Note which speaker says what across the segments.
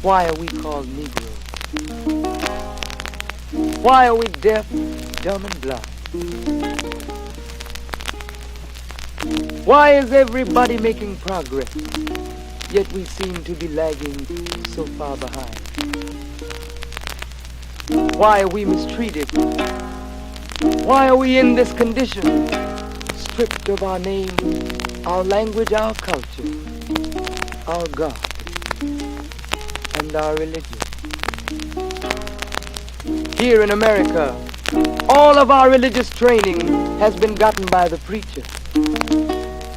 Speaker 1: Why are we called Negroes? Why are we deaf, dumb, and blind? Why is everybody making progress, yet we seem to be lagging so far behind? Why are we mistreated? Why are we in this condition? Stripped of our name, our language, our culture, our God, and our religion. Here in America, all of our religious training has been gotten by the preacher.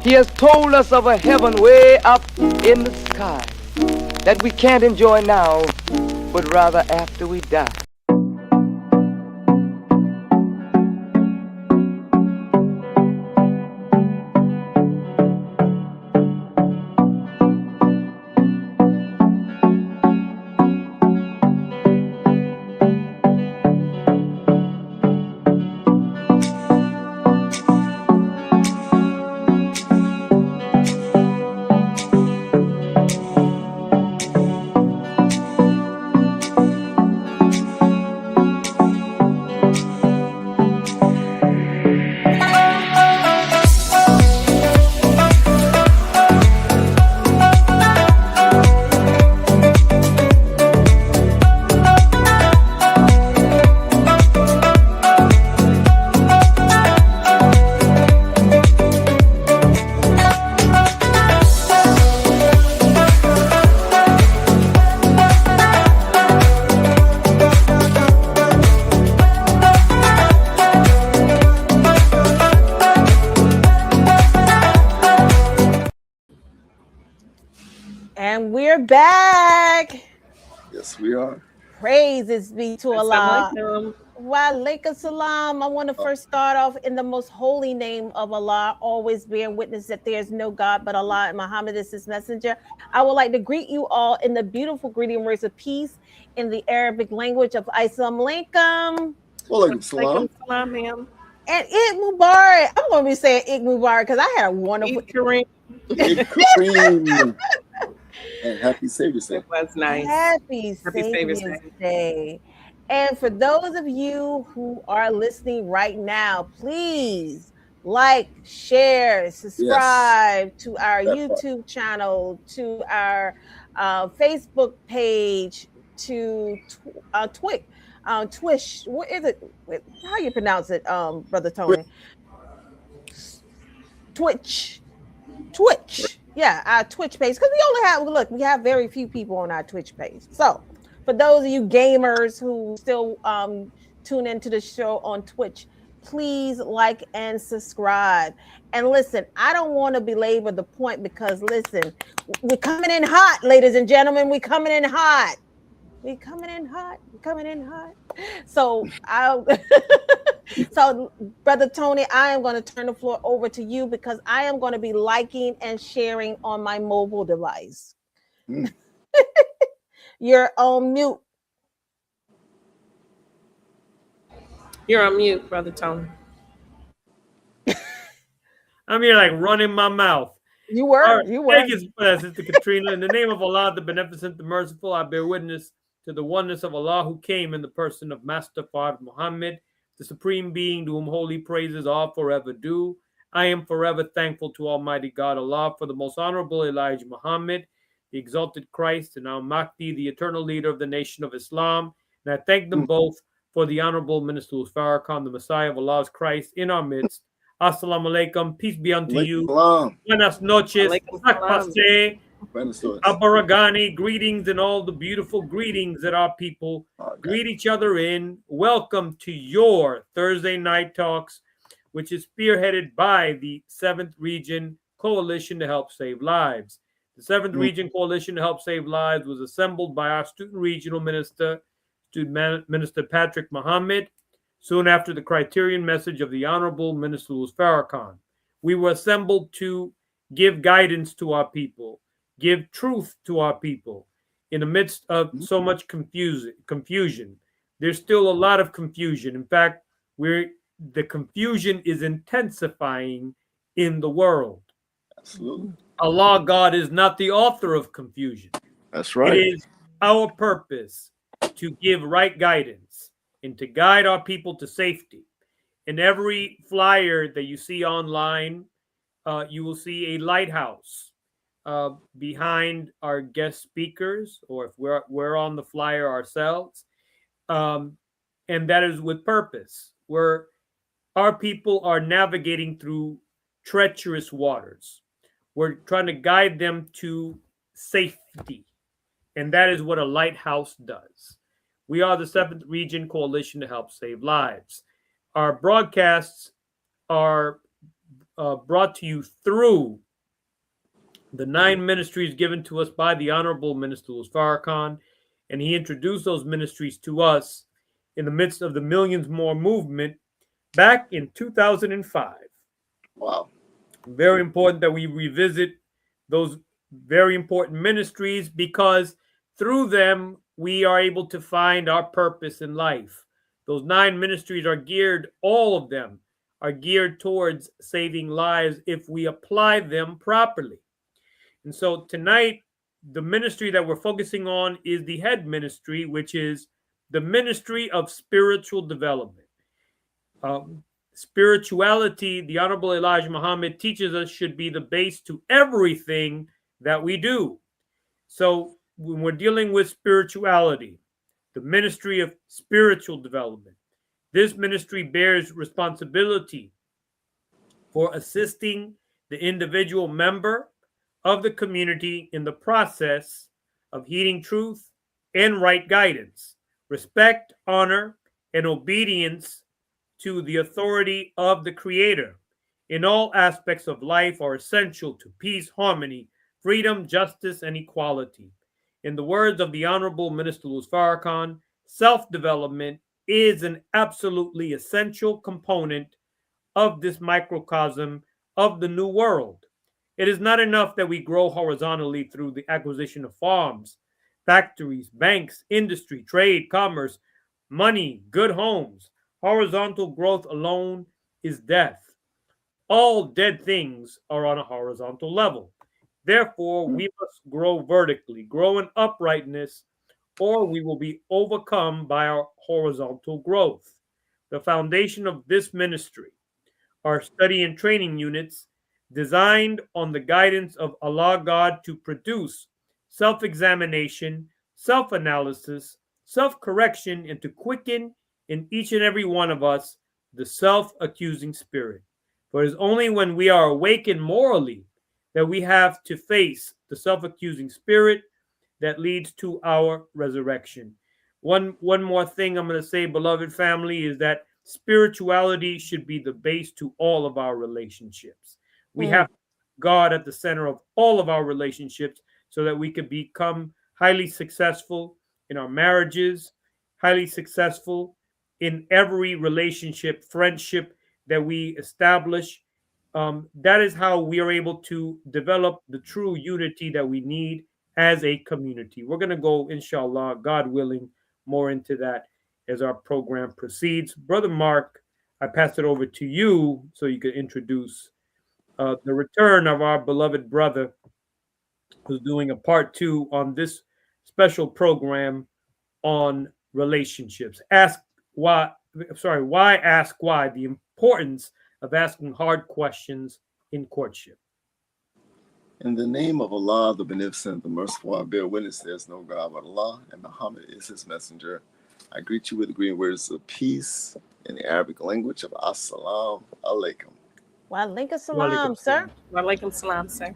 Speaker 1: He has told us of a heaven way up in the sky that we can't enjoy now, but rather after we die.
Speaker 2: And we're back.
Speaker 3: Yes, we are.
Speaker 2: Praises be to Allah.
Speaker 4: Assalamualaikum.
Speaker 2: Wa alaikum salam. I want to first start off in the most holy name of Allah, always bearing witness that there is no God but Allah and Muhammad is his messenger. I would like to greet you all in the beautiful greeting words of peace in the Arabic language of Assalamu alaikum.
Speaker 3: Walaikum salam.
Speaker 4: Salam, ma'am.
Speaker 2: And Eid Mubarak. I'm going to be saying Eid Mubarak because I had a wonderful
Speaker 4: Eid Kareem.
Speaker 3: Eid Kareem. And happy Savior's Day.
Speaker 4: It was nice.
Speaker 2: Happy
Speaker 4: Savior's
Speaker 2: Savior's Day. And for those of you who are listening right now, please like, share, subscribe to our YouTube channel, to our Facebook page, to Twitch. Twitch. What is it? How you pronounce it, Brother Tony? Twitch. Yeah, our Twitch page. Because we have very few people on our Twitch page. So for those of you gamers who still tune into the show on Twitch, please like and subscribe. And listen, I don't want to belabor the point because listen, we're coming in hot, ladies and gentlemen. We're coming in hot. So so Brother Tony, I am going to turn the floor over to you because I am going to be liking and sharing on my mobile device. You're on mute.
Speaker 4: You're on mute, Brother Tony.
Speaker 5: I'm here like running my mouth.
Speaker 2: You were.
Speaker 5: Thank you, Sister Katrina. In the name of Allah, the Beneficent, the Merciful, I bear witness to the oneness of Allah who came in the person of Master Father Muhammad, the Supreme Being to whom holy praises are forever due. I am forever thankful to Almighty God Allah for the most honorable Elijah Muhammad, the exalted Christ, and Al-Mahdi, the eternal leader of the nation of Islam. And I thank them both for the honorable Minister Farrakhan, the Messiah of Allah's Christ, in our midst. Assalamu alaikum. Peace be unto you. Buenas noches. Abaragani, greetings and all the beautiful greetings that our people greet each other in. Welcome to your Thursday Night Talks, which is spearheaded by the 7th Region Coalition to Help Save Lives. The 7th Region Coalition to Help Save Lives was assembled by our Student Regional Minister, Student Minister Patrick Muhammad, soon after the criterion message of the Honorable Minister Farrakhan. We were assembled to give guidance to our people, give truth to our people. In the midst of so much confusion, there's still a lot of confusion. In fact, the confusion is intensifying in the world.
Speaker 3: Absolutely.
Speaker 5: Allah, God, is not the author of confusion.
Speaker 3: That's right.
Speaker 5: It is our purpose to give right guidance and to guide our people to safety. In every flyer that you see online, you will see a lighthouse behind our guest speakers, or if we're on the flyer ourselves, and that is with purpose. Where our people are navigating through treacherous waters. We're trying to guide them to safety, and that is what a lighthouse does. We are the 7th Region Coalition to Help Save Lives. Our broadcasts are brought to you through the 9 ministries given to us by the Honorable Minister Louis Farrakhan, and he introduced those ministries to us in the midst of the Millions More movement back in 2005.
Speaker 3: Wow.
Speaker 5: Very important that we revisit those very important ministries, because through them we are able to find our purpose in life. Those 9 ministries are geared, all of them are geared towards saving lives if we apply them properly. And so tonight, the ministry that we're focusing on is the head ministry, which is the Ministry of Spiritual Development. Spirituality, the Honorable Elijah Muhammad teaches us, should be the base to everything that we do. So when we're dealing with spirituality, the Ministry of Spiritual Development, this ministry bears responsibility for assisting the individual member of the community in the process of heeding truth and right guidance, respect, honor, and obedience to the authority of the Creator in all aspects of life are essential to peace, harmony, freedom, justice, and equality. In the words of the Honorable Minister Louis Farrakhan, self-development is an absolutely essential component of this microcosm of the new world. It is not enough that we grow horizontally through the acquisition of farms, factories, banks, industry, trade, commerce, money, good homes. Horizontal growth alone is death. All dead things are on a horizontal level. Therefore, we must grow vertically, grow in uprightness, or we will be overcome by our horizontal growth. The foundation of this ministry are study and training units designed on the guidance of Allah God to produce self-examination, self-analysis, self-correction, and to quicken in each and every one of us the self-accusing spirit. For it is only when we are awakened morally that we have to face the self-accusing spirit that leads to our resurrection. One more thing I'm going to say, beloved family, is that spirituality should be the base to all of our relationships. We have God at the center of all of our relationships so that we can become highly successful in our marriages, highly successful in every relationship, friendship that we establish. That is how we are able to develop the true unity that we need as a community. We're going to go, inshallah, God willing, more into that as our program proceeds. Brother Mark, I pass it over to you so you can introduce the return of our beloved brother who's doing a part 2 on this special program on relationships. Why ask why, the importance of asking hard questions in courtship.
Speaker 3: In the name of Allah, the Beneficent, the Merciful, I bear witness there is no God but Allah, and Muhammad is his messenger. I greet you with the green words of peace in the Arabic language of Assalamu alaikum.
Speaker 2: Wa alaikum salam, sir.
Speaker 4: Wa alaikum salam, sir.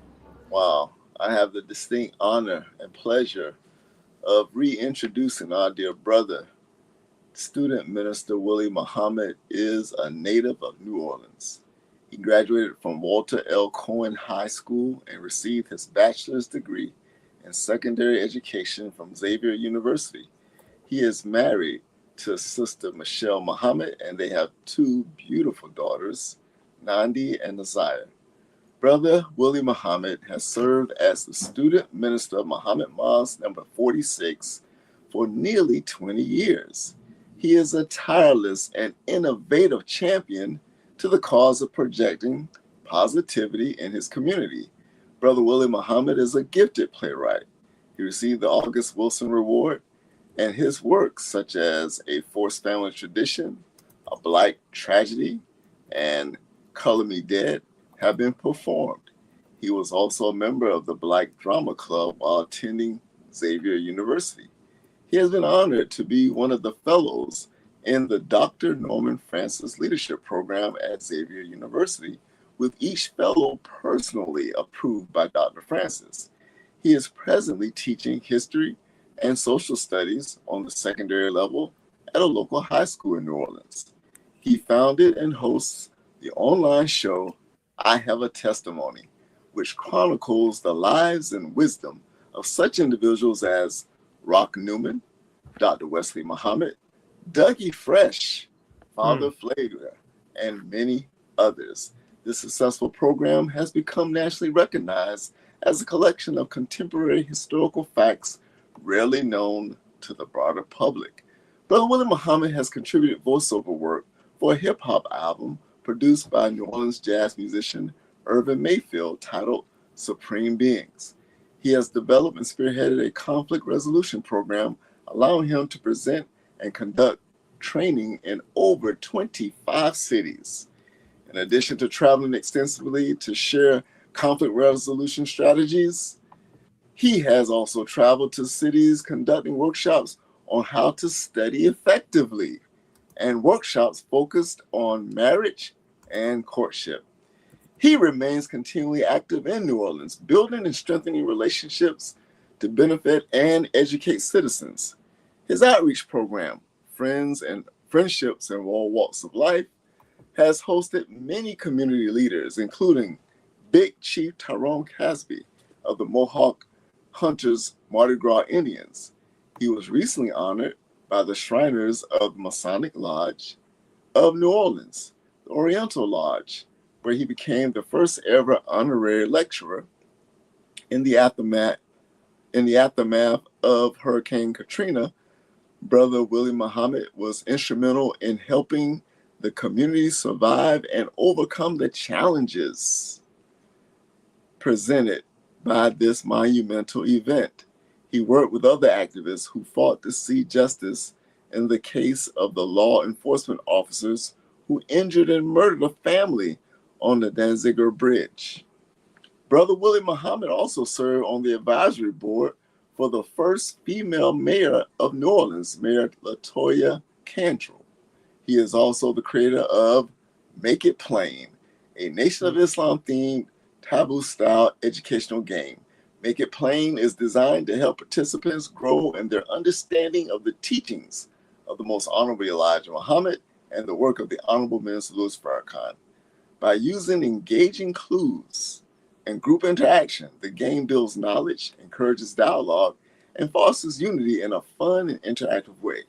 Speaker 3: Wow. I have the distinct honor and pleasure of reintroducing our dear brother. Student Minister Willie Muhammad is a native of New Orleans. He graduated from Walter L. Cohen High School and received his bachelor's degree in secondary education from Xavier University. He is married to Sister Michelle Muhammad, and they have 2 beautiful daughters, Nandi and Nazaya. Brother Willie Muhammad has served as the student minister of Muhammad Mosque number 46 for nearly 20 years. He is a tireless and innovative champion to the cause of projecting positivity in his community. Brother Willie Muhammad is a gifted playwright. He received the August Wilson Reward, and his works, such as A Forced Family Tradition, A Black Tragedy, and Color Me Dead, have been performed. He was also a member of the Black Drama Club while attending Xavier University. He has been honored to be one of the fellows in the Dr. Norman Francis Leadership Program at Xavier University, with each fellow personally approved by Dr. Francis. He is presently teaching history and social studies on the secondary level at a local high school in New Orleans. He founded and hosts the online show I Have a Testimony, which chronicles the lives and wisdom of such individuals as Rock Newman, Dr. Wesley Muhammad, Dougie Fresh, Father Flavor, and many others. This successful program has become nationally recognized as a collection of contemporary historical facts rarely known to the broader public. Brother Willie Muhammad has contributed voiceover work for a hip-hop album produced by New Orleans jazz musician Irvin Mayfield titled Supreme Beings. He has developed and spearheaded a conflict resolution program allowing him to present and conduct training in over 25 cities. In addition to traveling extensively to share conflict resolution strategies, he has also traveled to cities conducting workshops on how to study effectively and workshops focused on marriage and courtship. He remains continually active in New Orleans, building and strengthening relationships to benefit and educate citizens. His outreach program, Friendships in All Walks of Life, has hosted many community leaders, including Big Chief Tyrone Casby of the Mohawk Hunters Mardi Gras Indians. He was recently honored by the Shriners of the Masonic Lodge of New Orleans, the Oriental Lodge, where he became the first ever honorary lecturer in the aftermath of Hurricane Katrina. Brother Willie Muhammad was instrumental in helping the community survive and overcome the challenges presented by this monumental event. He worked with other activists who fought to see justice in the case of the law enforcement officers who injured and murdered a family on the Danziger Bridge. Brother Willie Muhammad also served on the advisory board for the first female mayor of New Orleans, Mayor LaToya Cantrell. He is also the creator of Make It Plain, a Nation of Islam themed taboo-style educational game. Make It Plain is designed to help participants grow in their understanding of the teachings of the Most Honorable Elijah Muhammad and the work of the Honorable Minister Louis Farrakhan. By using engaging clues and group interaction, the game builds knowledge, encourages dialogue, and fosters unity in a fun and interactive way.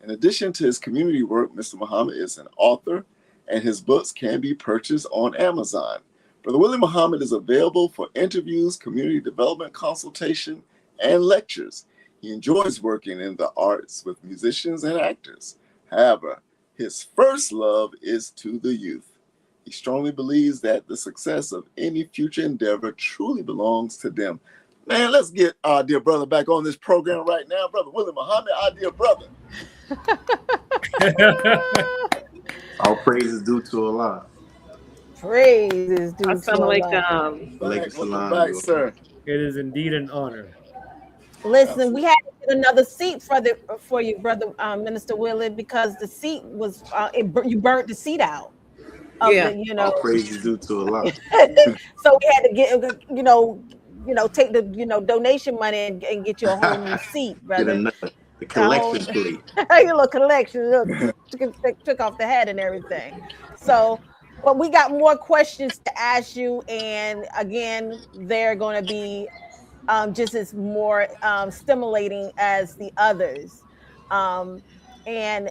Speaker 3: In addition to his community work, Mr. Muhammad is an author, and his books can be purchased on Amazon. Brother Willie Muhammad is available for interviews, community development consultation, and lectures. He enjoys working in the arts with musicians and actors. However, his first love is to the youth. He strongly believes that the success of any future endeavor truly belongs to them. Man, let's get our dear brother back on this program right now. Brother Willie Muhammad, our dear brother.
Speaker 6: All praise is due to Allah.
Speaker 2: Praise is due to
Speaker 4: Assalamualaikum.
Speaker 3: Welcome back, sir.
Speaker 5: It is indeed an honor.
Speaker 2: Listen, we had to get another seat for you, brother Minister Willie, because the seat was you burnt the seat out.
Speaker 4: Yeah.
Speaker 6: All praise is due to Allah.
Speaker 2: So we had to get take the donation money and get you a whole new seat, brother.
Speaker 6: The collection plate.
Speaker 2: Your little collection, took off the hat and everything. So, but we got more questions to ask you, and again, they're going to be just as more stimulating as the others. And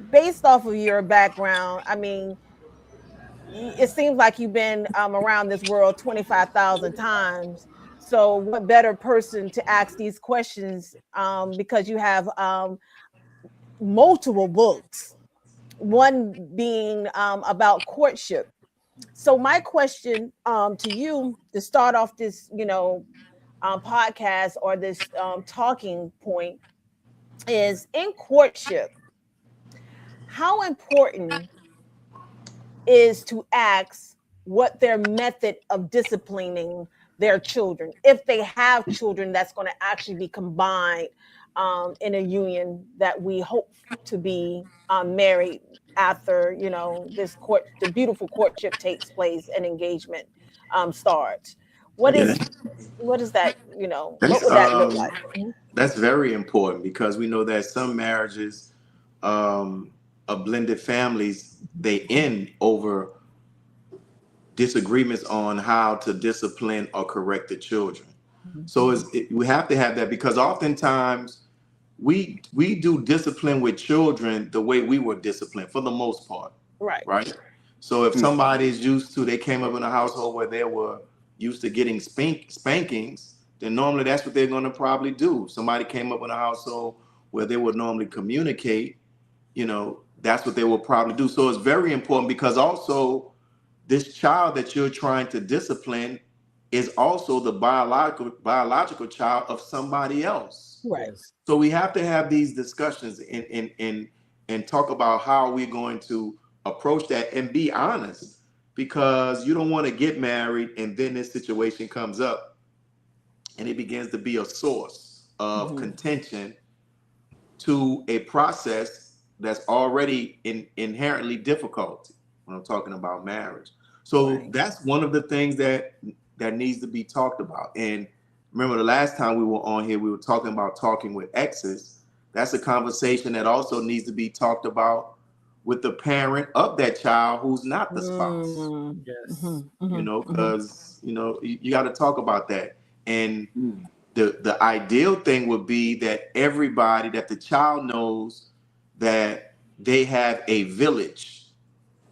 Speaker 2: based off of your background, I mean, it seems like you've been around this world 25,000 times. So what better person to ask these questions because you have multiple books, one being about courtship. So my question to you to start off this, podcast or this talking point is in courtship. How important is to ask what their method of disciplining their children, if they have children that's going to actually be combined in a union that we hope to be married after the beautiful courtship takes place and engagement starts. What
Speaker 6: Yeah,
Speaker 2: is what is that? What
Speaker 6: that's
Speaker 2: would that look like?
Speaker 6: that's very important because we know that some marriages of blended families, they end over disagreements on how to discipline or correct the children. So we have to have that because oftentimes we do discipline with children the way we were disciplined for the most part,
Speaker 2: Right.
Speaker 6: right? So if somebody is they came up in a household where they were used to getting spankings, then normally that's what they're going to probably do. Somebody came up in a household where they would normally communicate, that's what they will probably do. So it's very important because also this child that you're trying to discipline is also the biological child of somebody else.
Speaker 2: Right.
Speaker 5: Yes.
Speaker 6: So we have to have these discussions and talk about how we're going to approach that and be honest, because you don't want to get married and then this situation comes up and it begins to be a source of contention to a process that's already inherently difficult when I'm talking about marriage. So
Speaker 2: Right.
Speaker 6: that's one of the things that needs to be talked about. And remember the last time we were on here, we were talking about talking with exes. That's a conversation that also needs to be talked about with the parent of that child who's not the spouse.
Speaker 5: Yes.
Speaker 6: Because you got to talk about that. And the ideal thing would be that that the child knows that they have a village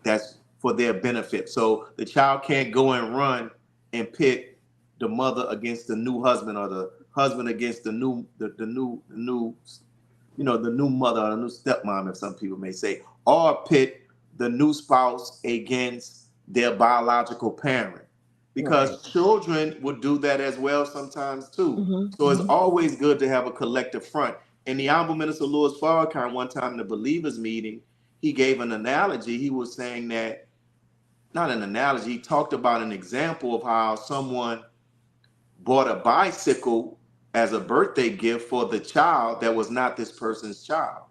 Speaker 6: that's for their benefit. So the child can't go and run and pit the mother against the new husband or the husband against the new mother or the new stepmom, if some people may say, or pit the new spouse against their biological parent. Because children would do that as well sometimes too. So it's always good to have a collective front. And the Honorable Minister Louis Farrakhan, one time in the believers meeting, he gave an analogy. He was saying that, not an analogy, he talked about an example of how someone bought a bicycle as a birthday gift for the child that was not this person's child.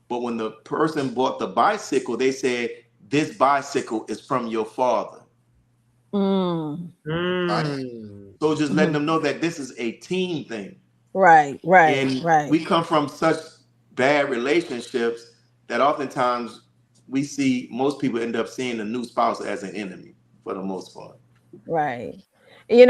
Speaker 6: But when the person bought the bicycle, they said, this bicycle is from your father. Right? So just letting them know that this is a team thing.
Speaker 2: Right.
Speaker 6: And we come from such bad relationships that oftentimes we see most people end up seeing the new spouse as an enemy for the most part.
Speaker 2: Right. You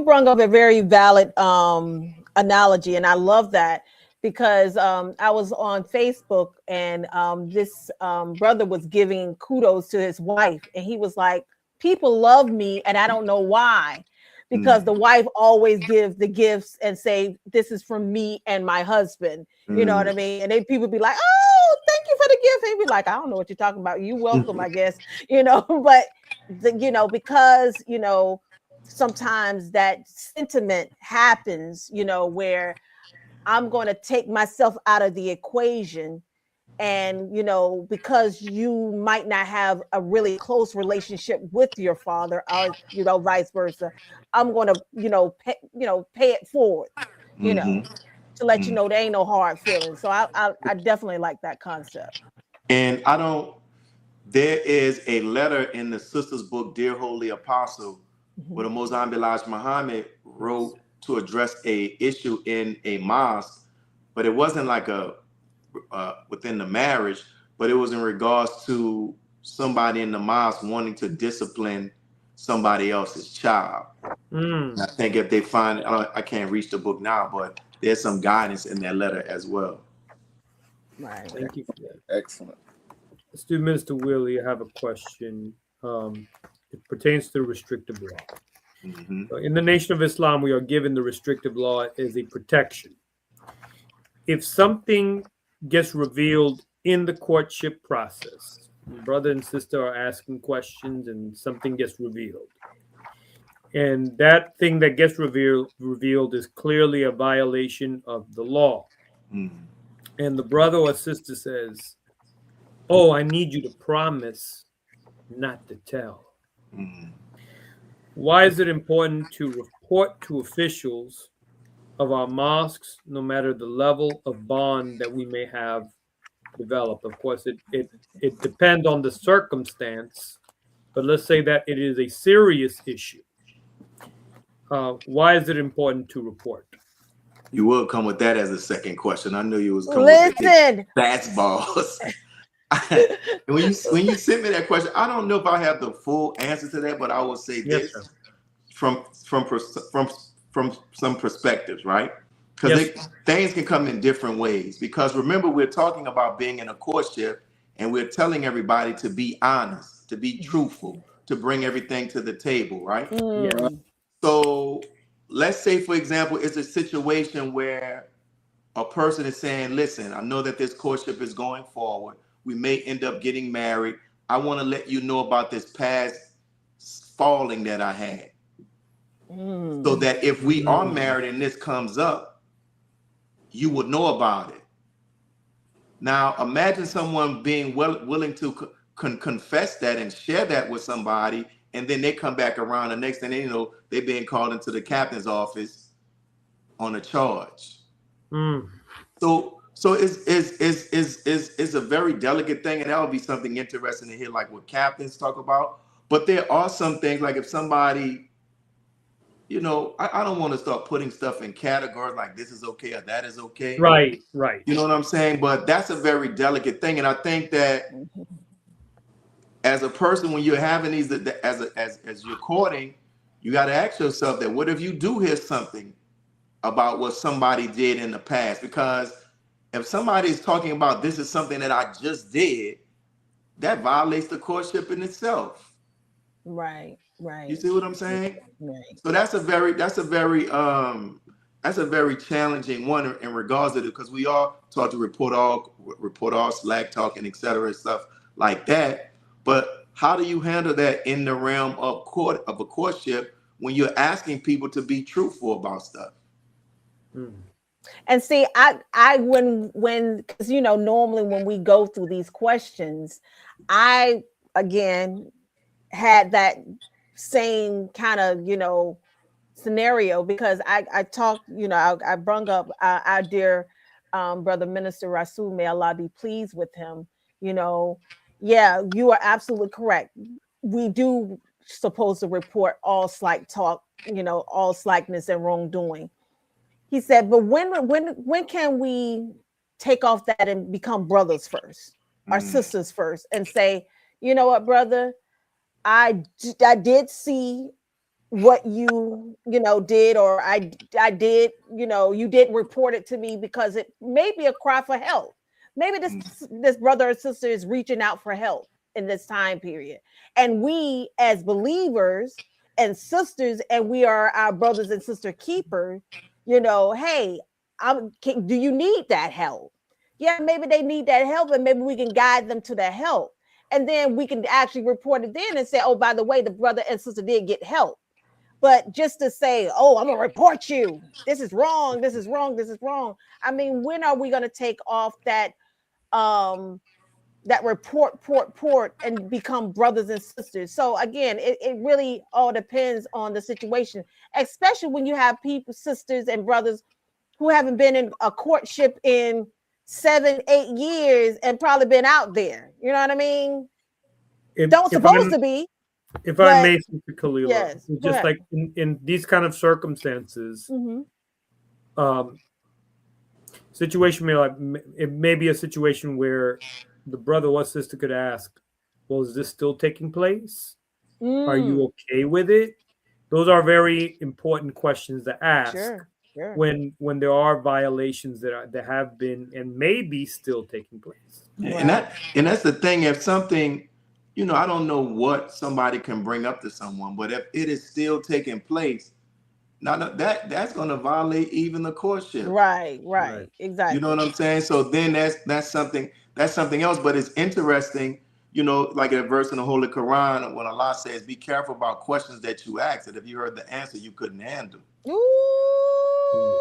Speaker 2: brought up a very valid analogy, and I love that because I was on Facebook and this brother was giving kudos to his wife, and he was like, people love me and I don't know why, because the wife always gives the gifts and say, this is from me and my husband. You know what I mean? And then people be like, oh, thank you for the gift. And he'd be like, I don't know what you're talking about. You welcome, I guess, but because, sometimes that sentiment happens, where I'm going to take myself out of the equation. And, because you might not have a really close relationship with your father or, vice versa, I'm going to, pay it forward, to let you know there ain't no hard feelings. So I definitely like that concept.
Speaker 6: And there is a letter in the sister's book, Dear Holy Apostle, where the Mozambique Elijah Muhammad wrote to address a issue in a mosque, but it wasn't like within the marriage, but it was in regards to somebody in the mosque wanting to discipline somebody else's child. I think if they find, I can't reach the book now, but there's some guidance in that letter as well.
Speaker 2: Right.
Speaker 5: Thank you for that.
Speaker 3: Excellent.
Speaker 5: Student Minister Willie, I have a question. It pertains to the restrictive law. In the Nation of Islam, we are given the restrictive law as a protection. If something gets revealed in the courtship process, brother and sister are asking questions and something gets revealed, And that thing that gets revealed is clearly a violation of the law. And the brother or sister says, "Oh, I need you to promise not to tell." Why is it important to report to officials of our mosques, no matter the level of bond that we may have developed? Of course, it depends on the circumstance, but let's say that it is a serious issue. Why is it important to report?
Speaker 6: You will come with that as a second question. I knew you was coming with
Speaker 2: Listen.
Speaker 6: fastballs. when you sent me that question, I don't know if I have the full answer to that, but I will say
Speaker 5: Yes,
Speaker 6: this
Speaker 5: sir.
Speaker 6: from some perspectives, right? Because
Speaker 5: Yes.
Speaker 6: things can come in different ways. Because remember, we're talking about being in a courtship, and we're telling everybody to be honest, to be truthful, to bring everything to the table, right?
Speaker 5: Yeah.
Speaker 6: So let's say, for example, it's a situation where a person is saying, listen, I know that this courtship is going forward. We may end up getting married. I want to let you know about this past falling that I had. So that if we are married and this comes up, you would know about it. Now, imagine someone being willing to confess that and share that with somebody, and then they come back around. The next thing they know, they're being called into the captain's office on a charge. So it's a very delicate thing, and that would be something interesting to hear, like what captains talk about. But there are some things, like if somebody, I don't want to start putting stuff in categories like this is okay or that is okay.
Speaker 5: Right.
Speaker 6: You know what I'm saying? But that's a very delicate thing, and I think that as a person, when you're having these, as you're courting, you got to ask yourself that what if you do hear something about what somebody did in the past? Because if somebody is talking about this is something that I just did, that violates the courtship in itself.
Speaker 2: Right.
Speaker 6: You see what I'm saying?
Speaker 2: Right.
Speaker 6: So that's a very challenging one in regards to it, because we all taught to report all, Slack talk, and et cetera, and stuff like that. But how do you handle that in the realm of a courtship when you're asking people to be truthful about stuff?
Speaker 2: And see, I when because normally when we go through these questions, I again had that same kind of scenario, because I talked, I brung up our dear brother Minister Rasul, may Allah be pleased with him. Yeah, you are absolutely correct. We do supposed to report all slight talk, all slackness and wrongdoing. He said, but when can we take off that and become brothers first, our sisters first, and say, you know what, brother, I did see what you did, or I did, you did report it to me because it may be a cry for help. Maybe this brother or sister is reaching out for help in this time period, and we as believers and sisters, and we are our brothers and sister keepers, hey, do you need that help? Yeah, maybe they need that help, and maybe we can guide them to that help, and then we can actually report it then and say, oh, by the way, the brother and sister did get help. But just to say, oh, I'm gonna report you, this is wrong, this is wrong, this is wrong. I mean, when are we gonna take off that that report and become brothers and sisters? So again, it really all depends on the situation, especially when you have people, sisters and brothers, who haven't been in a courtship in 7-8 years and probably been out there. You know what I mean? Don't supposed to be.
Speaker 5: If I may, Sister Kalila,
Speaker 2: yes,
Speaker 5: just like in these kind of circumstances, situation it may be a situation where the brother or sister could ask, well, is this still taking place? Are you okay with it? Those are very important questions to ask.
Speaker 2: Sure.
Speaker 5: When there are violations that have been and may be still taking place.
Speaker 6: And that's the thing. If something, I don't know what somebody can bring up to someone, but if it is still taking place, now that's going to violate even the courtship.
Speaker 2: Right. Exactly.
Speaker 6: You know what I'm saying? So then that's something else. But it's interesting, you know, like a verse in the Holy Quran when Allah says, "Be careful about questions that you ask, that if you heard the answer, you couldn't handle."
Speaker 2: Ooh.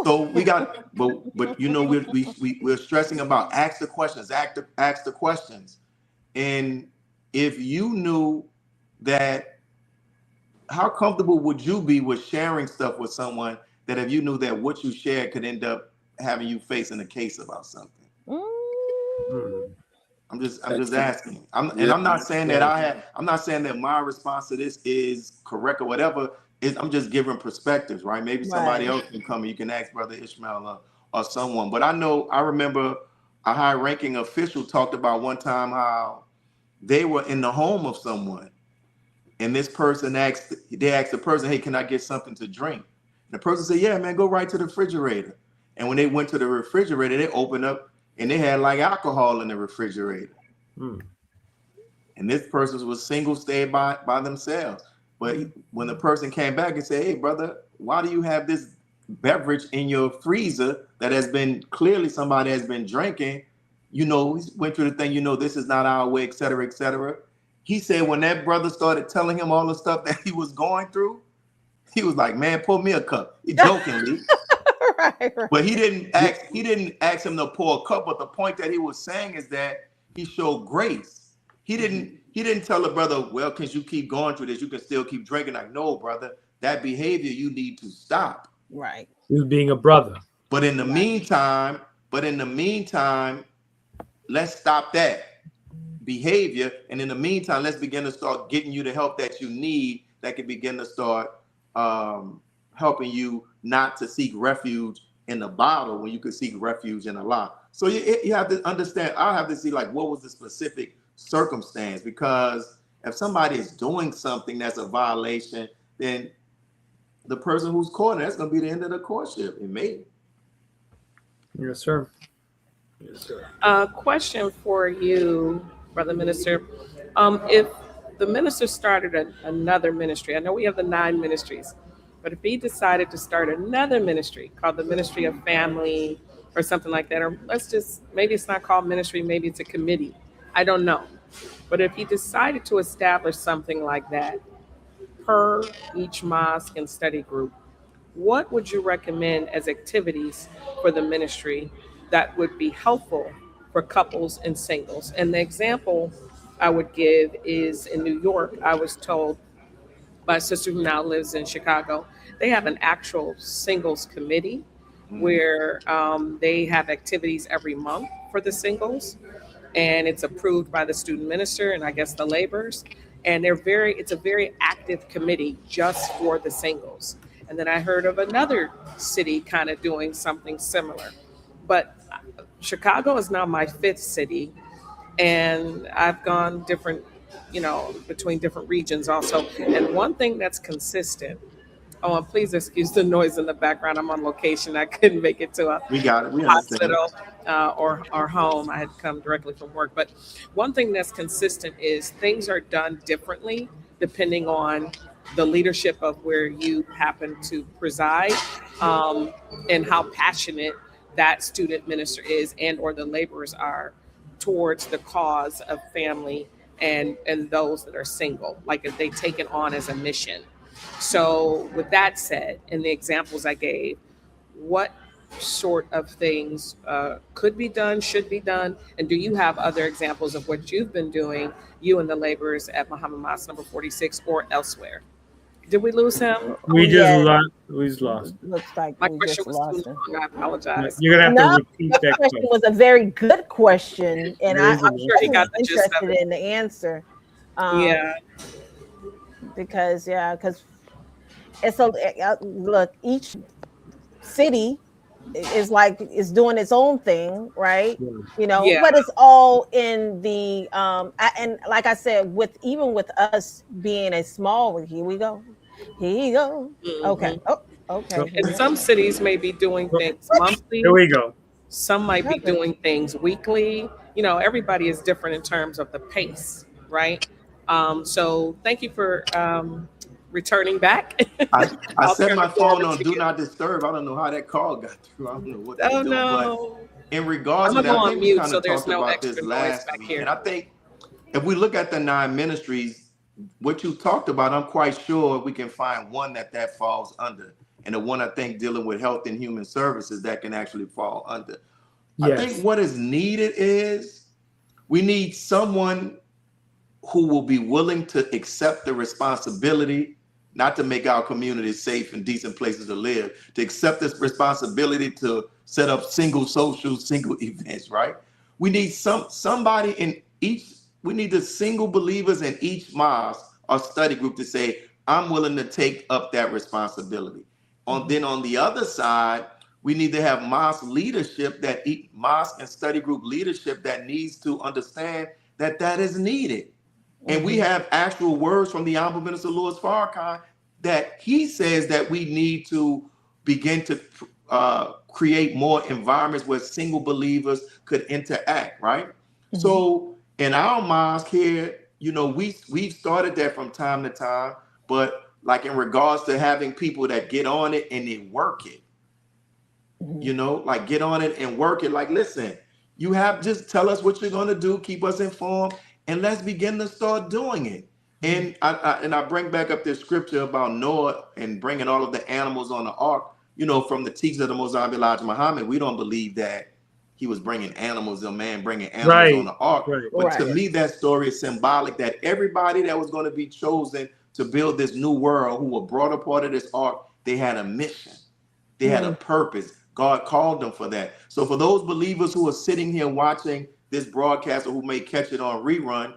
Speaker 6: So we got, but you know, we're stressing about ask the questions, ask the questions, and if you knew that, how comfortable would you be with sharing stuff with someone that if you knew that what you shared could end up having you facing a case about something? I'm just asking. I'm not saying that I'm not saying that my response to this is correct or whatever. I'm just giving perspectives, right? Maybe somebody else can come and you can ask Brother Ishmael or someone. But I remember a high-ranking official talked about one time how they were in the home of someone, and this person asked the person, "Hey, can I get something to drink?" And the person said, "Yeah, man, go right to the refrigerator." And when they went to the refrigerator, they opened up and they had like alcohol in the refrigerator. And this person was single, stayed by themselves. But when the person came back and said, "Hey, brother, why do you have this beverage in your freezer that has been clearly somebody has been drinking? You know, we went through the thing, you know, this is not our way, et cetera, et cetera." He said when that brother started telling him all the stuff that he was going through, he was like, "Man, pour me a cup." He jokingly. Right. But he didn't ask him to pour a cup. But the point that he was saying is that he showed grace. He didn't tell the brother, "Well, because you keep going through this, you can still keep drinking." Like, no, brother, that behavior you need to stop.
Speaker 2: Right.
Speaker 5: He was being a brother.
Speaker 6: But in the meantime, let's stop that behavior. And in the meantime, let's begin to start getting you the help that you need that can begin to start helping you not to seek refuge in the bottle when you could seek refuge in Allah. So you have to understand, I have to see like what was the specific circumstance, because if somebody is doing something that's a violation, then the person who's caught, that's going to be the end of the courtship. It may.
Speaker 5: Yes, sir. Yes, sir.
Speaker 4: Question for you, Brother Minister. If the minister started another ministry, I know we have the 9 ministries, but if he decided to start another ministry called the Ministry of Family or something like that, or maybe it's not called ministry, maybe it's a committee. I don't know. But if he decided to establish something like that per each mosque and study group, what would you recommend as activities for the ministry that would be helpful for couples and singles? And the example I would give is in New York, I was told by a sister who now lives in Chicago, they have an actual singles committee where they have activities every month for the singles, and it's approved by the student minister and I guess the laborers. And it's a very active committee just for the singles. And then I heard of another city kind of doing something similar. But Chicago is now my 5th city, and I've gone different, between different regions also. And one thing that's consistent, and please excuse the noise in the background. I'm on location. I couldn't make it to a hospital or home. I had come directly from work. But one thing that's consistent is things are done differently depending on the leadership of where you happen to preside, and how passionate that student minister is and or the laborers are towards the cause of family and those that are single, like if they take it on as a mission. So with that said, in the examples I gave, what sort of things could be done, should be done? And do you have other examples of what you've been doing, you and the laborers at Muhammad Mosque number 46 or elsewhere? Did we lose him?
Speaker 5: We just lost.
Speaker 2: Looks like
Speaker 4: my
Speaker 2: we
Speaker 4: question
Speaker 2: just
Speaker 4: was
Speaker 2: lost
Speaker 4: too
Speaker 2: him.
Speaker 4: long. I apologize.
Speaker 5: You're gonna have to repeat that
Speaker 2: question. Was a very good question, and I'm
Speaker 4: sure he got the gist of
Speaker 2: interested in the answer. Because it's look, each city is doing its own thing, right? But it's all in the and like I said, with us being a small, here we go. Okay. Okay.
Speaker 4: And some cities may be doing things monthly.
Speaker 5: Here we go.
Speaker 4: Some might be doing things weekly. Everybody is different in terms of the pace, right? So thank you for returning back.
Speaker 6: I set my phone on Do Not Disturb. I don't know how that call got through. I don't know what they're doing.
Speaker 4: No.
Speaker 6: But in regards to that, I think we kind of talked about this last week. And I think if we look at the 9 ministries, what you talked about, I'm quite sure we can find one that falls under. And the one I think dealing with health and human services that can actually fall under.
Speaker 5: Yes.
Speaker 6: I think what is needed is we need someone who will be willing to accept the responsibility, not to make our communities safe and decent places to live, to accept this responsibility to set up single events, right? We need somebody in each, we need the single believers in each mosque or study group to say, I'm willing to take up that responsibility. Then on the other side, we need to have mosque leadership, mosque and study group leadership that needs to understand that is needed. And we have actual words from the Honorable Minister Louis Farrakhan that he says that we need to begin to create more environments where single believers could interact, right? So in our mosque here, we've started that from time to time, but like in regards to having people that get on it and they work it, like get on it and work it. Like, listen, just tell us what you're going to do, keep us informed, and let's begin to start doing it. And I bring back up this scripture about Noah and bringing all of the animals on the ark, from the teachings of the Most High Elijah Muhammad. We don't believe that he was bringing animals, a man bringing animals on the ark.
Speaker 5: Right.
Speaker 6: But to me, that story is symbolic that everybody that was going to be chosen to build this new world, who were brought a part of this ark, they had a mission. They had a purpose. God called them for that. So for those believers who are sitting here watching this broadcast or who may catch it on rerun,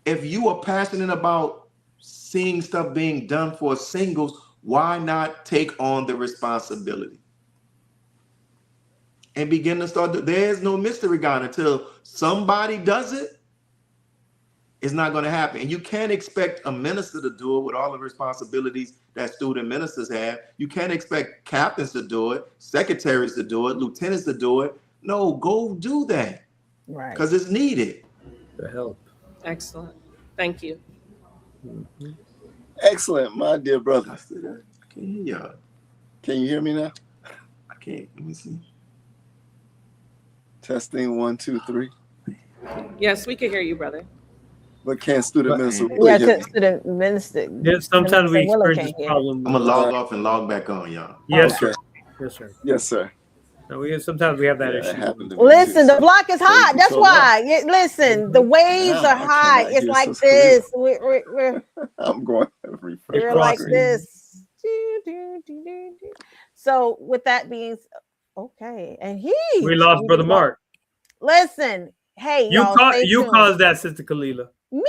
Speaker 6: if you are passionate about seeing stuff being done for singles, why not take on the responsibility and begin to start? There's no mystery gone until somebody does it. It's not going to happen. And you can't expect a minister to do it with all the responsibilities that student ministers have. You can't expect captains to do it, secretaries to do it, lieutenants to do it. No, go do that. Right. Because it's needed.
Speaker 5: The help.
Speaker 4: Excellent. Thank you.
Speaker 3: Excellent, my dear brother.
Speaker 6: I can't hear y'all.
Speaker 3: Can you hear me now?
Speaker 6: I can't. Let me see.
Speaker 3: Testing 1, 2, 3.
Speaker 4: Yes, we can hear you, brother.
Speaker 3: But can't student minister?
Speaker 2: Student minister.
Speaker 5: Yeah, sometimes we experience this problem.
Speaker 6: I'm gonna log off and log back on, y'all.
Speaker 5: Yes,
Speaker 3: okay.
Speaker 5: Sir. Yes, sir.
Speaker 3: Yes, sir.
Speaker 5: No, sometimes we have that issue.
Speaker 2: Listen, the block is hot. That's why. Listen, the waves are high. It's like this.
Speaker 3: I'm going to refresh.
Speaker 2: We're like this. So with that being okay, and
Speaker 5: we lost Brother Mark.
Speaker 2: Listen, hey,
Speaker 5: you caused that, Sister Kalila.
Speaker 2: Me?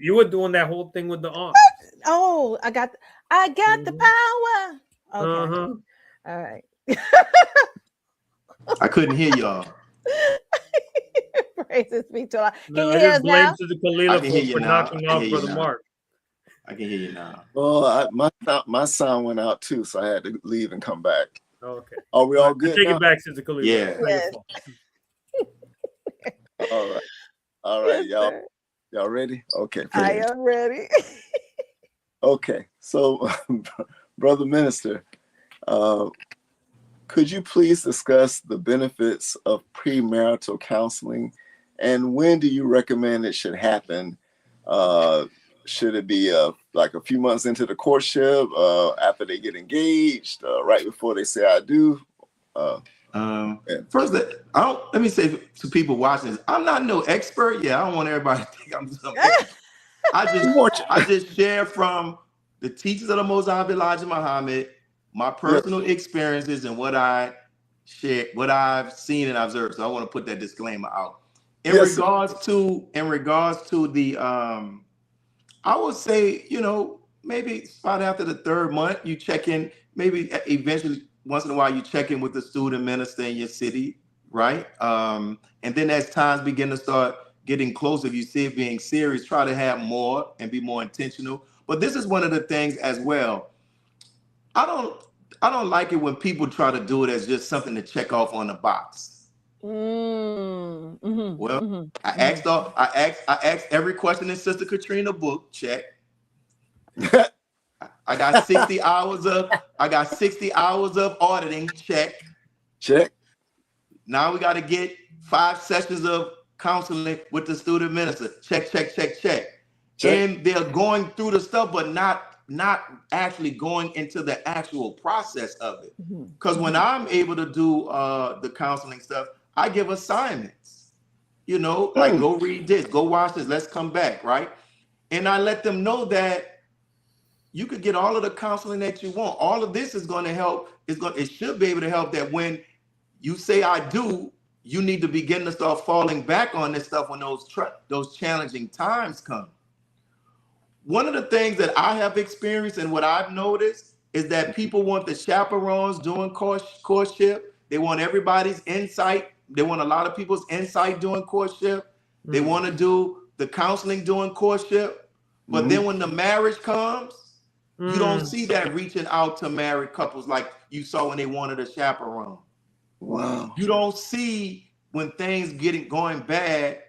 Speaker 5: You were doing that whole thing with the arm.
Speaker 2: Oh, I got the power. Okay. All right.
Speaker 6: I couldn't hear y'all.
Speaker 2: Praises be to Allah. Can you hear us now?
Speaker 6: I can hear you now.
Speaker 5: Knocking off Brother Mark.
Speaker 6: I can hear you now.
Speaker 3: Well, my sound went out too, so I had to leave and come back.
Speaker 5: Okay.
Speaker 3: Are we all good?
Speaker 5: Take it back, Sister Kalila.
Speaker 6: Yeah.
Speaker 2: Yes.
Speaker 3: All right,
Speaker 2: yes,
Speaker 3: y'all ready? Okay.
Speaker 2: I am ready.
Speaker 3: Okay, so Brother Minister, could you please discuss the benefits of premarital counseling, and when do you recommend it should happen? Should it be like a few months into the courtship, after they get engaged, right before they say I do?
Speaker 6: First, let me say to people watching this, I'm not no expert. Yeah, I don't want everybody to think I'm some expert. I just share from the teachings of the Most High Elijah Muhammad, my personal experiences and what I've seen and observed. So I want to put that disclaimer out. In regards to the I would say, maybe about after the 3rd month, you check in, maybe eventually once in a while you check in with the student minister in your city, right? And then as times begin to start getting closer, if you see it being serious, try to have more and be more intentional. But this is one of the things as well. I don't like it when people try to do it as just something to check off on the box. I asked every question in Sister Katrina book, check. I got 60 hours of auditing, check.
Speaker 3: Check.
Speaker 6: Now we got to get 5 sessions of counseling with the student minister. Check, check, check, check. And they're going through the stuff, but not actually going into the actual process of it. Because when I'm able to do the counseling stuff, I give assignments. You know, like go read this, go watch this, let's come back, right? And I let them know that you could get all of the counseling that you want. All of this is going to help. It should be able to help that when you say I do, you need to begin to start falling back on this stuff when those challenging times come. One of the things that I have experienced and what I've noticed is that people want the chaperones doing courtship. They want everybody's insight. They want a lot of people's insight doing courtship. They want to do the counseling doing courtship. But then when the marriage comes, you don't see that reaching out to married couples like you saw when they wanted a chaperone.
Speaker 3: Wow.
Speaker 6: You don't see when things going bad,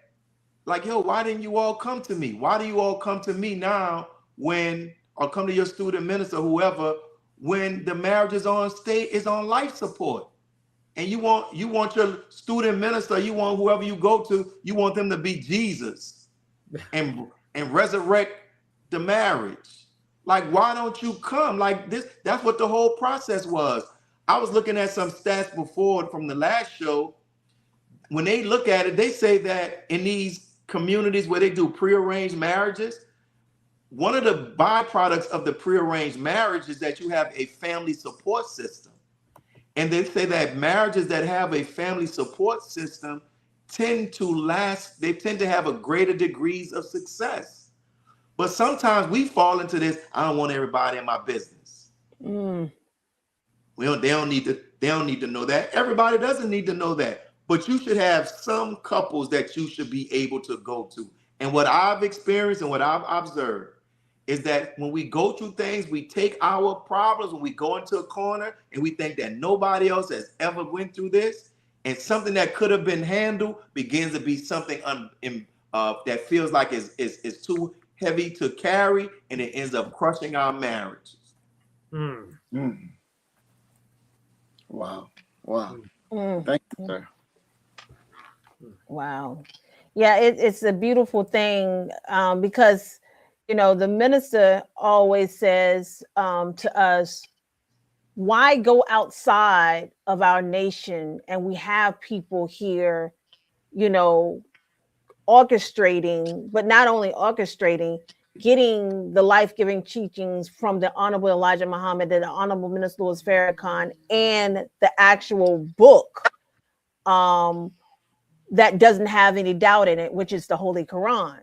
Speaker 6: like, yo, why didn't you all come to me? Why do you all come to me now or come to your student minister, whoever, when the marriage is on life support? And you want your student minister, you want whoever you go to, you want them to be Jesus and resurrect the marriage. Like, why don't you come? Like this, that's what the whole process was. I was looking at some stats before from the last show. When they look at it, they say that in these communities where they do prearranged marriages, one of the byproducts of the prearranged marriage is that you have a family support system. And they say that marriages that have a family support system tend to last, they tend to have a greater degrees of success. But sometimes we fall into this, I don't want everybody in my business. They don't need to know that. Everybody doesn't need to know that. But you should have some couples that you should be able to go to. And what I've experienced and what I've observed is that when we go through things, we take our problems, when we go into a corner and we think that nobody else has ever went through this, and something that could have been handled begins to be something that feels like it's too heavy to carry, and it ends up crushing our marriages.
Speaker 3: Wow. Thank you, sir.
Speaker 2: Wow. Yeah, it's a beautiful thing because, you know, the minister always says to us, why go outside of our nation? And we have people here, you know, orchestrating, but not only orchestrating, getting the life-giving teachings from the Honorable Elijah Muhammad and the Honorable Minister Louis Farrakhan and the actual book that doesn't have any doubt in it, which is the Holy Quran,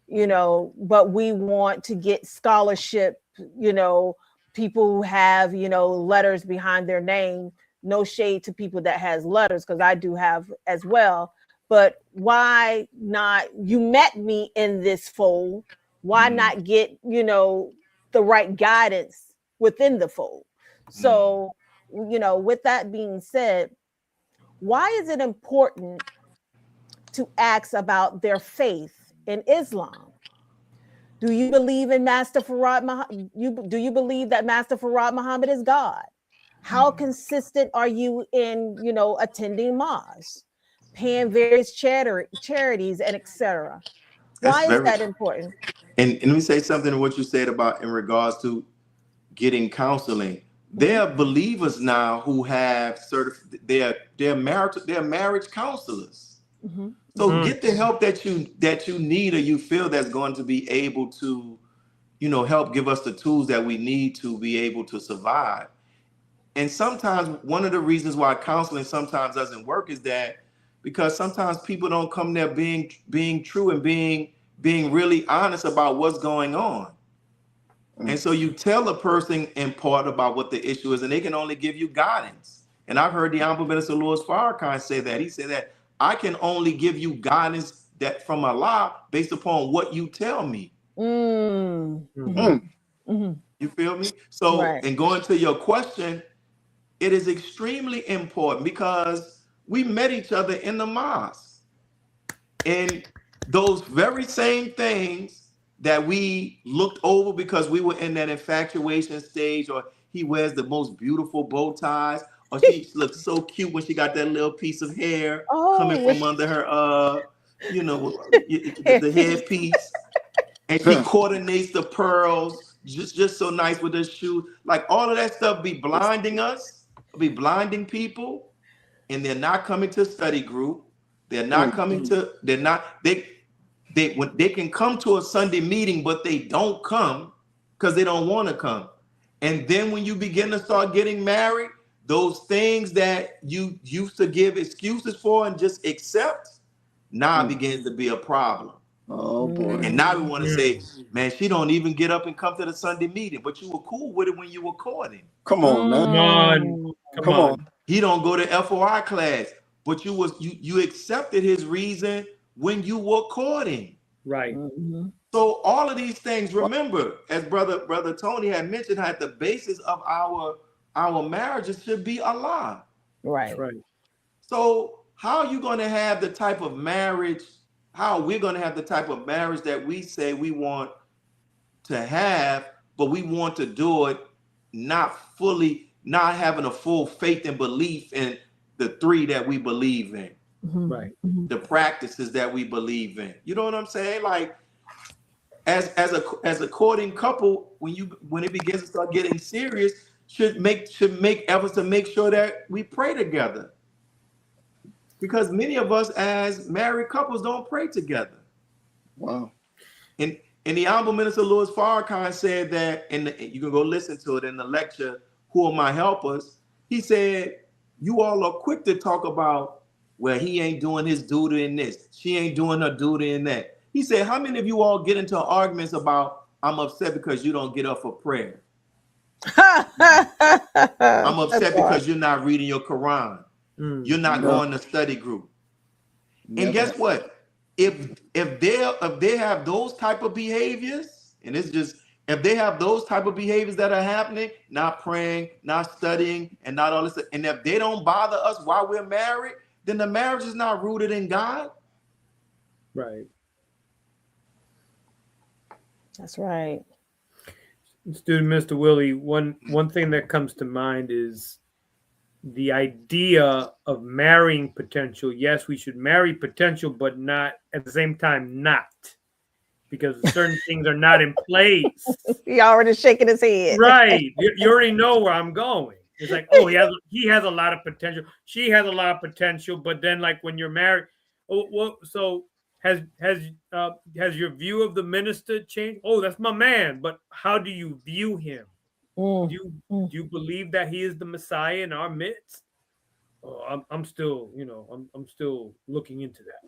Speaker 2: you know, but we want to get scholarship, you know, people who have, you know, letters behind their name. No shade to people that has letters, because I do have as well. But why not? You met me in this fold. Why not get, you know, the right guidance within the fold? So, you know, with that being said, why is it important to ask about their faith in Islam? Do you believe in Master Farad Muhammad? Do you believe that Master Farad Muhammad is God? How consistent are you in, you know, attending mosques, paying various charities, and etc.? Why is that important?
Speaker 6: And let me say something to what you said about in regards to getting counseling. There are believers now who have they're marriage counselors. So get the help that you need or you feel that's going to be able to, you know, help give us the tools that we need to be able to survive. And sometimes one of the reasons why counseling sometimes doesn't work is that because sometimes people don't come there being true and being really honest about what's going on. And so you tell a person in part about what the issue is, and they can only give you guidance. And I've heard the Honorable Minister Louis Farrakhan say that. He said that I can only give you guidance that from Allah based upon what you tell me. You feel me? So, and going to your question, it is extremely important because we met each other in the mosque. And those very same things that we looked over because we were in that infatuation stage, or he wears the most beautiful bow ties, or she looks so cute when she got that little piece of hair coming from under her you know, the headpiece, and she coordinates the pearls just so nice with her shoe. Like all of that stuff be blinding us, be blinding people, and they're not coming to study group. They're not coming to. When they can come to a Sunday meeting, but they don't come because they don't want to come. And then when you begin to start getting married, those things that you used to give excuses for and just accept now begins to be a problem.
Speaker 3: Oh boy.
Speaker 6: And now we want to say, man, she don't even get up and come to the Sunday meeting, but you were cool with it when you were courting.
Speaker 3: Come on, man.
Speaker 5: Come on.
Speaker 6: He don't go to FOI class, but you accepted his reason when you were courting.
Speaker 5: Right.
Speaker 6: So all of these things, remember, as brother Tony had mentioned, at the basis of our marriages should be Allah.
Speaker 2: Right.
Speaker 6: So how are you going to have the type of marriage? How are we going to have the type of marriage that we say we want to have, but we want to do it not having a full faith and belief in the three that we believe in,
Speaker 5: Right.
Speaker 6: the practices that we believe in. You know what I'm saying? Like as a courting couple, when it begins to start getting serious, should make efforts to make sure that we pray together. Because many of us as married couples don't pray together.
Speaker 3: Wow.
Speaker 6: And the Honorable Minister Louis Farrakhan said that, you can go listen to it in the lecture, Who Are My Helpers? He said, you all are quick to talk about, well, he ain't doing his duty in this. She ain't doing her duty in that. He said, how many of you all get into arguments about, I'm upset because you don't get up for prayer? I'm upset because you're not reading your Quran. You're not going to study group. And guess what? If they have those type of behaviors, and it's just, if they have those type of behaviors that are happening, not praying, not studying, and not all this, and if they don't bother us while we're married, then the marriage is not rooted in God.
Speaker 5: Right.
Speaker 2: That's right.
Speaker 5: Student Mr. Willie, one thing that comes to mind is the idea of marrying potential. Yes, we should marry potential, but not at the same time, not, because certain things are not in place.
Speaker 2: He already shaking his head.
Speaker 5: Right. You already know where I'm going. It's like, oh, he has a lot of potential. She has a lot of potential, but then like when you're married, so has your view of the minister changed? Oh, that's my man, but how do you view him? Do you believe that he is the Messiah in our midst? Oh, I'm still, I'm still looking into that.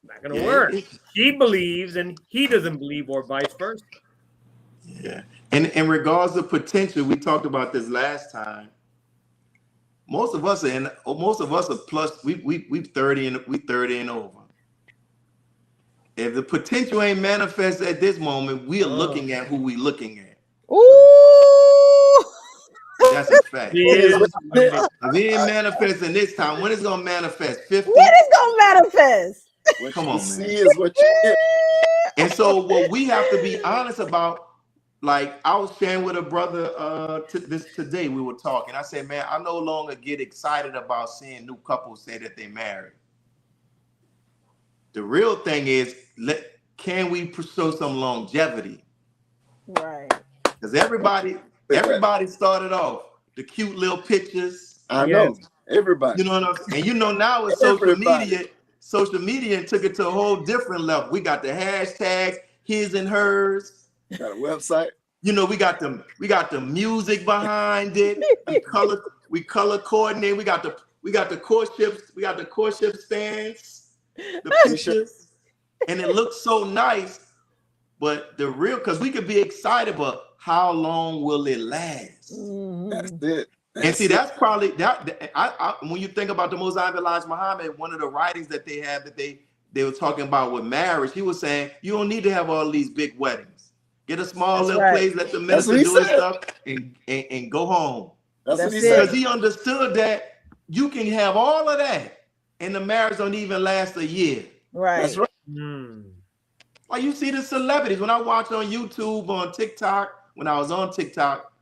Speaker 5: Not gonna work. She believes and he doesn't believe, or vice versa.
Speaker 6: Yeah. And in regards to potential, we talked about this last time. Most of us are plus. We 30 and over. If the potential ain't manifest at this moment, we are looking at who we looking at.
Speaker 2: Ooh,
Speaker 6: that's a fact. If it ain't manifesting this time, when is it gonna manifest? 50?
Speaker 2: When is gonna manifest?
Speaker 6: Come on, man.
Speaker 3: See is what you get.
Speaker 6: And so what we have to be honest about, like I was sharing with a brother today, we were talking. I said, man, I no longer get excited about seeing new couples say that they married. The real thing is, can we pursue some longevity?
Speaker 2: Right.
Speaker 6: Because everybody started off the cute little pictures.
Speaker 3: I know. Everybody.
Speaker 6: You know what I'm saying? And now with social media took it to a whole different level. We got the hashtags, his and hers.
Speaker 3: Got a website.
Speaker 6: We got the music behind it. We color coordinate. We got the courtship stands, the pictures, and it looks so nice. But because we could be excited, but how long will it last?
Speaker 3: That's it.
Speaker 6: And see, that's probably that. When you think about the Most High Elijah Muhammad, one of the writings that they have that they were talking about with marriage, he was saying you don't need to have all these big weddings. Get a small little place, let the minister do his stuff, and go home.
Speaker 3: That's what he said.
Speaker 6: Because he understood that you can have all of that, and the marriage don't even last a year.
Speaker 2: Right.
Speaker 3: That's right.
Speaker 6: Like you see the celebrities. When I watch on YouTube, on TikTok, when I was on TikTok,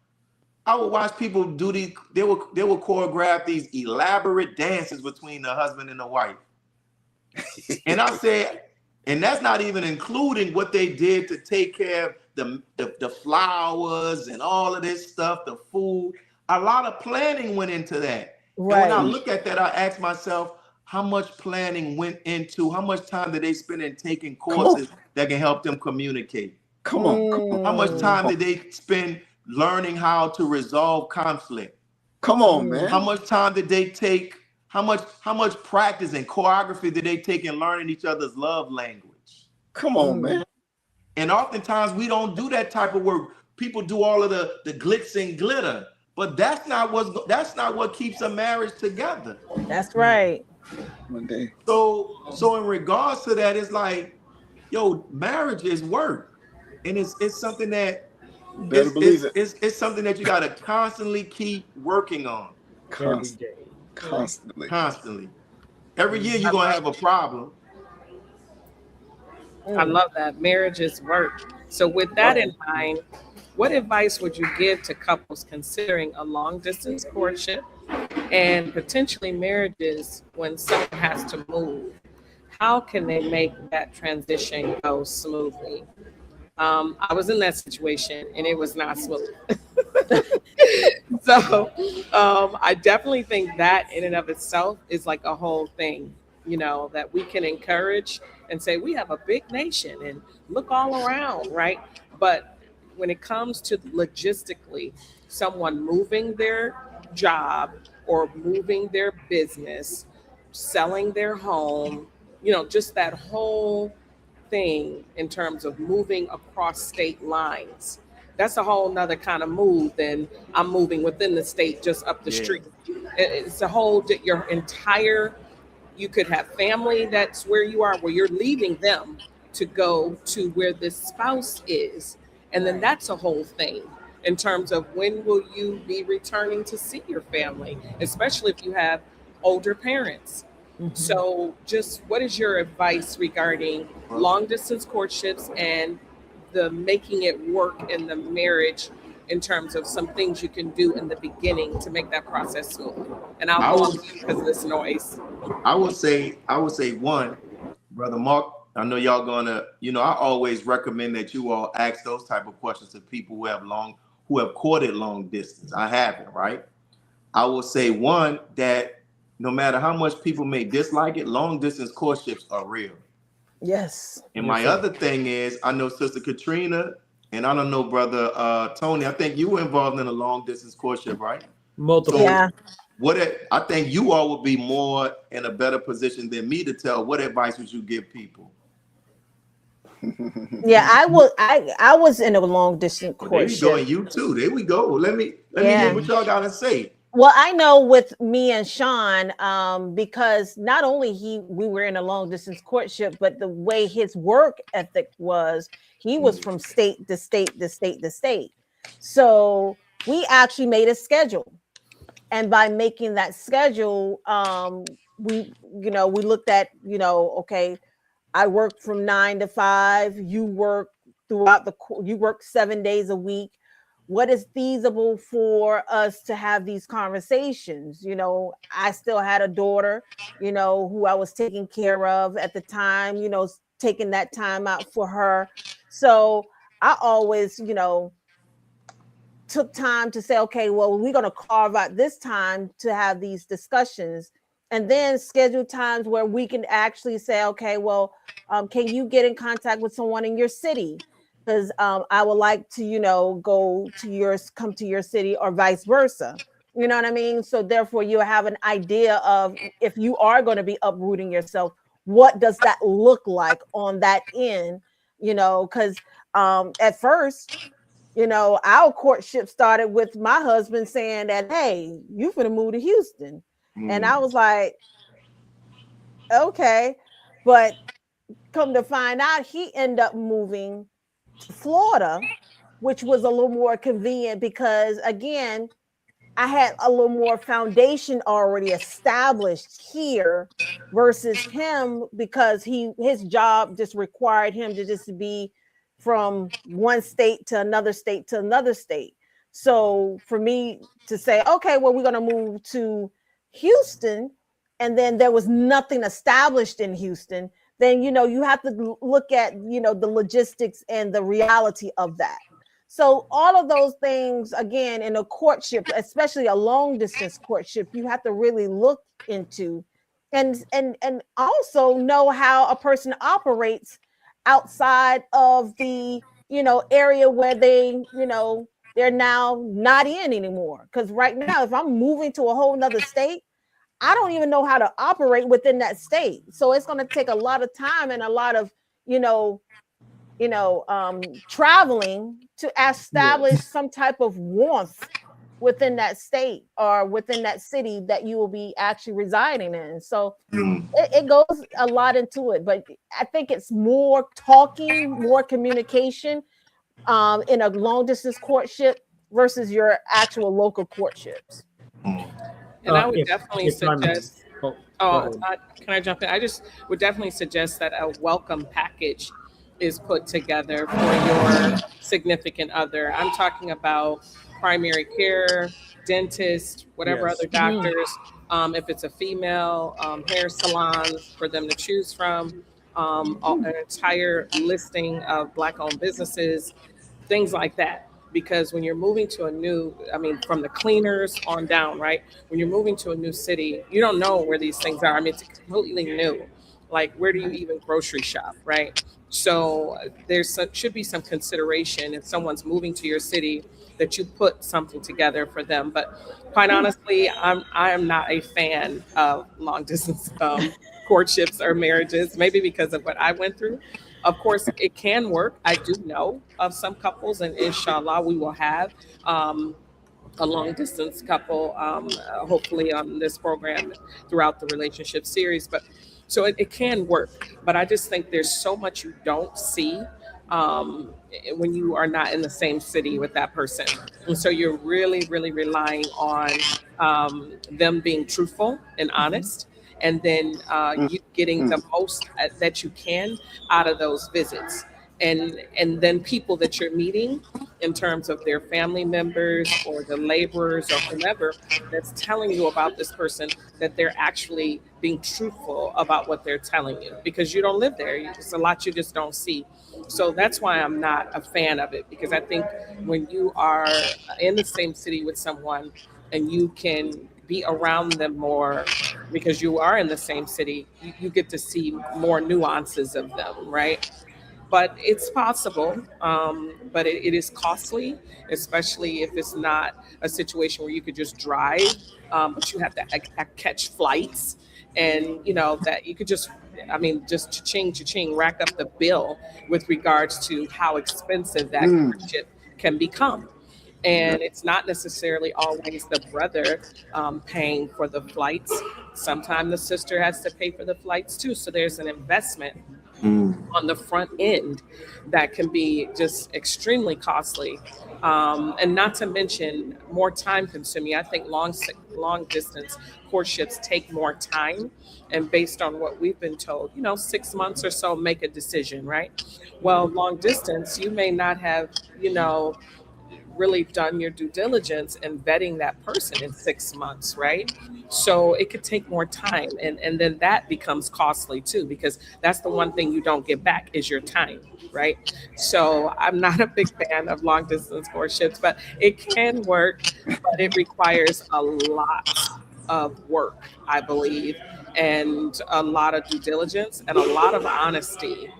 Speaker 6: I would watch people do these. They would choreograph these elaborate dances between the husband and the wife. And I said, and that's not even including what they did to take care of the flowers and all of this stuff, the food. A lot of planning went into that. And when I
Speaker 2: Right.
Speaker 6: look at that, I ask myself, how much planning went into, how much time did they spend in taking
Speaker 3: Come on.
Speaker 6: courses that can help them communicate?
Speaker 3: Come on. Come on.
Speaker 6: How much
Speaker 2: Mm,
Speaker 6: time did they spend learning how to resolve conflict?
Speaker 3: Come on,
Speaker 2: mm,
Speaker 3: man.
Speaker 6: How much time did they take? How much practice and choreography did they take in learning each other's love language?
Speaker 3: Come on,
Speaker 2: mm.
Speaker 3: man.
Speaker 6: And oftentimes we don't do that type of work. People do all of the glitz and glitter, but that's not what keeps a marriage together.
Speaker 2: That's right.
Speaker 3: One day.
Speaker 6: So in regards to that, it's like, yo, marriage is work, and it's something that
Speaker 3: Better believe it.
Speaker 6: it's something that you got to constantly keep working on.
Speaker 5: Every day.
Speaker 3: Constantly.
Speaker 6: Constantly. Every year you're gonna have a problem.
Speaker 4: I love that. Marriage is work. So with that in mind, what advice would you give to couples considering a long distance courtship and potentially marriages when someone has to move? How can they make that transition go smoothly? I was in that situation and it was not smooth. So I definitely think that in and of itself is like a whole thing, that we can encourage and say we have a big nation and look all around, right? But when it comes to logistically, someone moving their job or moving their business, selling their home, just that whole thing in terms of moving across state lines. That's a whole nother kind of move than I'm moving within the state just up the
Speaker 6: Yeah.
Speaker 4: street. It's a whole, your entire, you could have family that's where you are, where you're leaving them to go to where this spouse is. And then that's a whole thing in terms of when will you be returning to see your family, especially if you have older parents.
Speaker 2: Mhm.
Speaker 4: So just what is your advice regarding long distance courtships and the making it work in the marriage in terms of some things you can do in the beginning to make that process smooth? And I'll go on to you because of this noise.
Speaker 6: I would say one, Brother Mark, I know y'all gonna, I always recommend that you all ask those type of questions to people who have courted long distance. I haven't, right? I will say one, that no matter how much people may dislike it, long distance courtships are real.
Speaker 2: Yes.
Speaker 6: And my other thing is, I know Sister Katrina, and I don't know Brother Tony, I think you were involved in a long distance courtship, right?
Speaker 5: Multiple.
Speaker 6: So
Speaker 2: Yeah.
Speaker 6: I think you all would be more in a better position than me to tell what advice would you give people.
Speaker 2: Yeah, I was in a long distance
Speaker 6: Well, there you go,
Speaker 2: courtship.
Speaker 6: and you too. There we go. Let me
Speaker 2: Yeah.
Speaker 6: hear what y'all gotta say.
Speaker 2: Well, I know with me and Sean, because not only we were in a long distance courtship, but the way his work ethic was, he was from state to state to state to state. So we actually made a schedule. And by making that schedule, we looked at, okay, I work from 9 to 5, you work you work 7 days a week. What is feasible for us to have these conversations? I still had a daughter, who I was taking care of at the time, taking that time out for her. So I always, took time to say, okay, well, we're going to carve out this time to have these discussions, and then schedule times where we can actually say, okay, well, can you get in contact with someone in your city? Because I would like to, come to your city, or vice versa. You know what I mean? So therefore, you have an idea of, if you are going to be uprooting yourself, what does that look like on that end? Because at first, our courtship started with my husband saying that, hey, you finna move to Houston. And I was like, okay. But come to find out, he ended up moving to Florida, which was a little more convenient because, again, I had a little more foundation already established here versus him, because his job just required him to just be from one state to another state to another state. So for me to say, okay, well, we're going to move to Houston, and then there was nothing established in Houston, then you have to look at the logistics and the reality of that. So all of those things, again, in a courtship, especially a long distance courtship, you have to really look into, and also know how a person operates outside of the area where they're now not in anymore. Because right now, if I'm moving to a whole nother state, I don't even know how to operate within that state. So it's going to take a lot of time and a lot of traveling to establish some type of warmth within that state or within that city that you will be actually residing in. So it goes a lot into it, but I think it's more talking, more communication in a long distance courtship versus your actual local courtships.
Speaker 4: And I would definitely suggest. Can I jump in? I just would definitely suggest that a welcome package is put together for your significant other. I'm talking about primary care, dentist, whatever other doctors. If it's a female, hair salons for them to choose from, an entire listing of Black-owned businesses, things like that. Because when you're moving to from the cleaners on down, right? When you're moving to a new city, you don't know where these things are. I mean, it's completely new. Like, where do you even grocery shop, right? So should be some consideration if someone's moving to your city that you put something together for them. But quite honestly, I am not a fan of long distance courtships or marriages, maybe because of what I went through. Of course, it can work. I do know of some couples, and inshallah, we will have a long distance couple, hopefully on this program throughout the relationship series. But so it can work. But I just think there's so much you don't see when you are not in the same city with that person. And so you're really, really relying on them being truthful and honest. And then you getting the most that you can out of those visits. And then people that you're meeting in terms of their family members or the laborers or whomever that's telling you about this person, that they're actually being truthful about what they're telling you, because you don't live there. It's a lot you just don't see. So that's why I'm not a fan of it, because I think when you are in the same city with someone and you can be around them more because you are in the same city, you get to see more nuances of them, right? But it's possible, but it is costly, especially if it's not a situation where you could just drive, but you have to catch flights, and that you could just, just cha-ching, rack up the bill with regards to how expensive that courtship can become. And it's not necessarily always the brother paying for the flights. Sometimes the sister has to pay for the flights too. So there's an investment on the front end that can be just extremely costly, and not to mention more time consuming. I think long distance courtships take more time, and based on what we've been told, 6 months or so, make a decision, right? Well, long distance, you may not have really done your due diligence and vetting that person in 6 months, right? So it could take more time. And then that becomes costly too, because that's the one thing you don't get back is your time, right? So I'm not a big fan of long distance courtships, but it can work, but it requires a lot of work, I believe, and a lot of due diligence and a lot of honesty.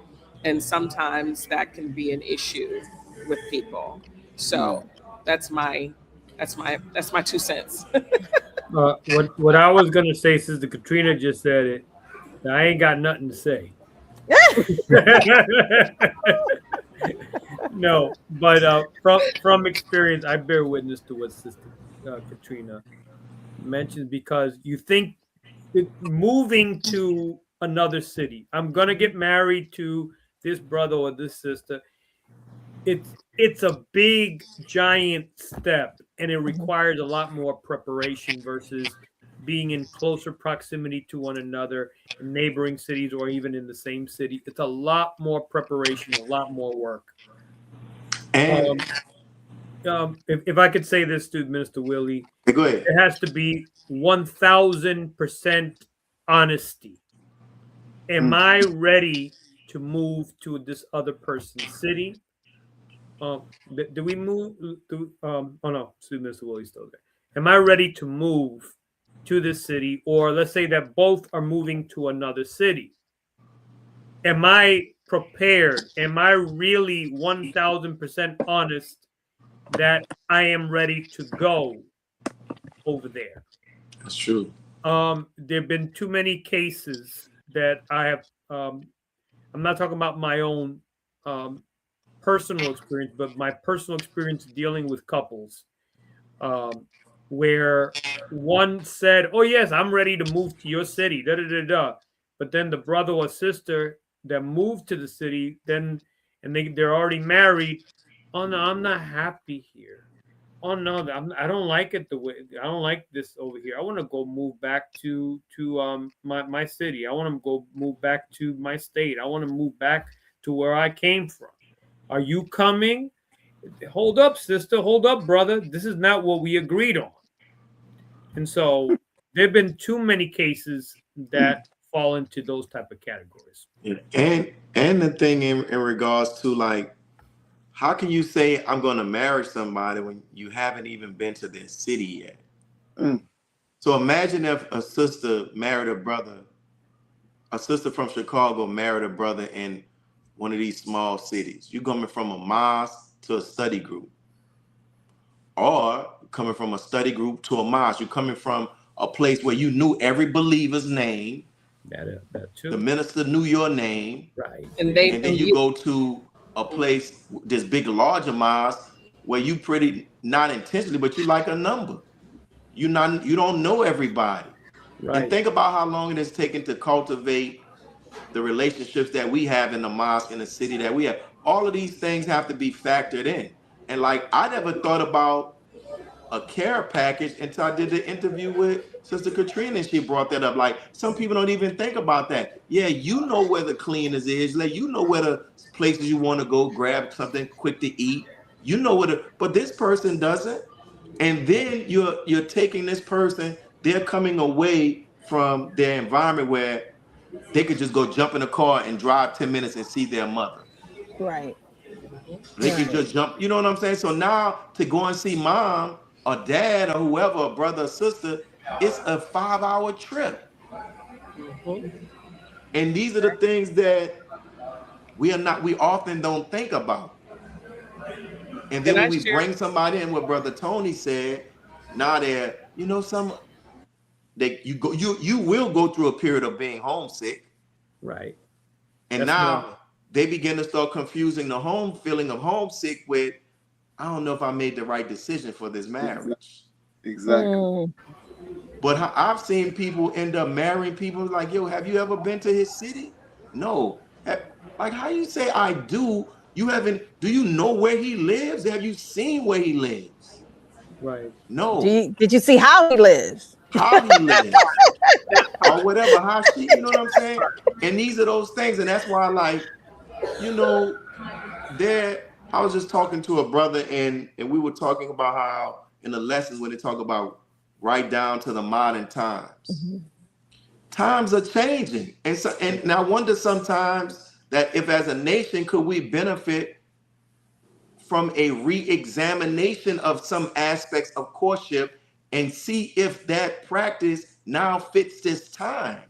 Speaker 4: And sometimes that can be an issue with people. So that's my 2 cents.
Speaker 5: What I was gonna say, since the Katrina just said it, I ain't got nothing to say. No, but from experience, I bear witness to what Sister Katrina mentions, because you think moving to another city, I'm gonna get married to this brother or this sister. It's a big, giant step, and it requires a lot more preparation versus being in closer proximity to one another in neighboring cities or even in the same city. It's a lot more preparation, a lot more work.
Speaker 6: And
Speaker 5: if I could say this to Minister Willie,
Speaker 6: go ahead.
Speaker 5: it has to be 1,000% honesty. Am I ready to move to this other person's city? Do we move? Oh no, Mr. Willie's still there. Am I ready to move to this city? Or let's say that both are moving to another city. Am I prepared? Am I really 1000% honest that I am ready to go over there?
Speaker 6: That's true.
Speaker 5: There have been too many cases that I have. I'm not talking about my own personal experience, but my personal experience dealing with couples where one said, "Oh yes, I'm ready to move to your city," da da da da. But then the brother or sister that moved to the city, then and they're already married. Oh no, I'm not happy here. Oh no, I don't like it the way I don't like this over here. I want to go move back to my city. I want to go move back to my state. I want to move back to where I came from. Are you coming? Hold up, sister. Hold up, brother. This is not what we agreed on. And so there have been too many cases that fall into those type of categories.
Speaker 6: Yeah. And the thing in regards to like, how can you say I'm going to marry somebody when you haven't even been to their city yet? So imagine if a sister married a brother, a sister from Chicago married a brother in one of these small cities. You're coming from a mosque to a study group, or coming from a study group to a mosque. You're coming from a place where you knew every believer's name.
Speaker 5: That too.
Speaker 6: The minister knew your name.
Speaker 5: Right.
Speaker 6: And then you go to a place, this big larger mosque, where you pretty not intentionally, but you like a number. You don't know everybody. Right. And think about how long it has taken to cultivate the relationships that we have in the mosque, in the city that we have. All of these things have to be factored in. And like, I never thought about a care package until I did the interview with Sister Katrina, and she brought that up. Like, some people don't even think about that. Yeah, you know where the cleaners is. Like, you know where the places you want to go grab something quick to eat. You know but this person doesn't. And then you're taking this person, they're coming away from their environment where they could just go jump in a car and drive 10 minutes and see their mother.
Speaker 2: Right.
Speaker 6: They could just jump, you know what I'm saying? So now to go and see mom or dad or whoever, a brother or sister, it's a 5-hour trip. And these are the things that we often don't think about. And then when we bring somebody in, what Brother Tony said, now they're, you will go through a period of being homesick.
Speaker 5: Right.
Speaker 6: And now they begin to start confusing the feeling of homesick with, I don't know if I made the right decision for this marriage.
Speaker 3: Exactly.
Speaker 6: But I've seen people end up marrying people like, yo, have you ever been to his city? No. Like, how you say I do? You haven't. Do you know where he lives? Have you seen where he lives?
Speaker 5: Right.
Speaker 6: No.
Speaker 2: Did you see how he lives?
Speaker 6: How he lives. Or whatever, how she, you know what I'm saying? And these are those things. And that's why, like, I was just talking to a brother and we were talking about how in the lessons when they talk about right down to the modern times. Times are changing. And I wonder sometimes that if as a nation could we benefit from a re-examination of some aspects of courtship and see if that practice now fits this time.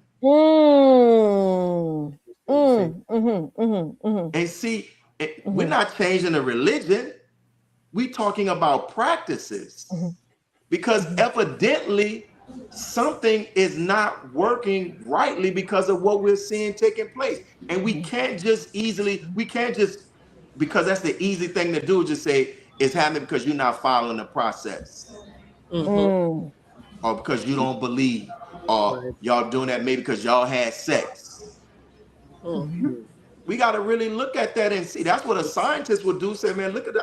Speaker 6: And see, we're not changing the religion. We're talking about practices. Because evidently something is not working rightly because of what we're seeing taking place. And we can't just because that's the easy thing to do, just say it's happening because you're not following the process. Or because you don't believe, or y'all doing that maybe because y'all had sex. We got to really look at that and see. That's what a scientist would do. Say, man, look at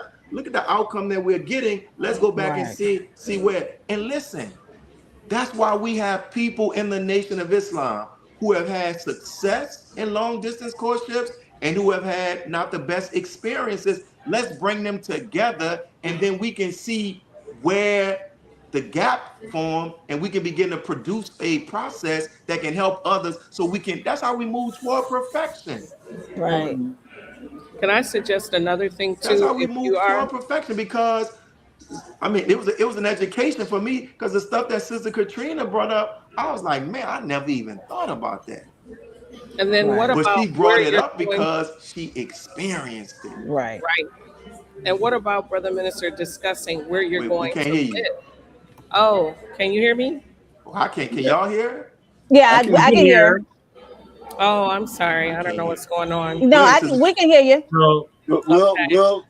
Speaker 6: the outcome that we're getting. Let's go back and see where. And listen, that's why we have people in the Nation of Islam who have had success in long distance courtships and who have had not the best experiences. Let's bring them together and then we can see where the gap form, and we can begin to produce a process that can help others. So that's how we move toward perfection.
Speaker 2: Right.
Speaker 4: Can I suggest another thing
Speaker 6: That's
Speaker 4: too?
Speaker 6: how we
Speaker 4: If you
Speaker 6: move
Speaker 4: are,
Speaker 6: toward perfection, because I mean, it was an education for me, because the stuff that Sister Katrina brought up, I was like, man, I never even thought about that.
Speaker 4: and then what
Speaker 2: Right.
Speaker 6: But she
Speaker 4: about
Speaker 6: brought
Speaker 4: where
Speaker 6: it
Speaker 4: you're
Speaker 6: up
Speaker 4: going?
Speaker 6: because she experienced it.
Speaker 2: Right.
Speaker 4: Right. And what about, Brother Minister, discussing where you're
Speaker 6: We
Speaker 4: going
Speaker 6: can't
Speaker 4: to
Speaker 6: hear you.
Speaker 4: live? Oh, can you hear me?
Speaker 6: I can't. Can y'all hear?
Speaker 2: Yeah, I can hear.
Speaker 4: Oh, I'm sorry. I don't know
Speaker 6: Okay.
Speaker 4: what's going on.
Speaker 2: No,
Speaker 6: Go ahead, Sister.
Speaker 2: we can hear you.
Speaker 5: So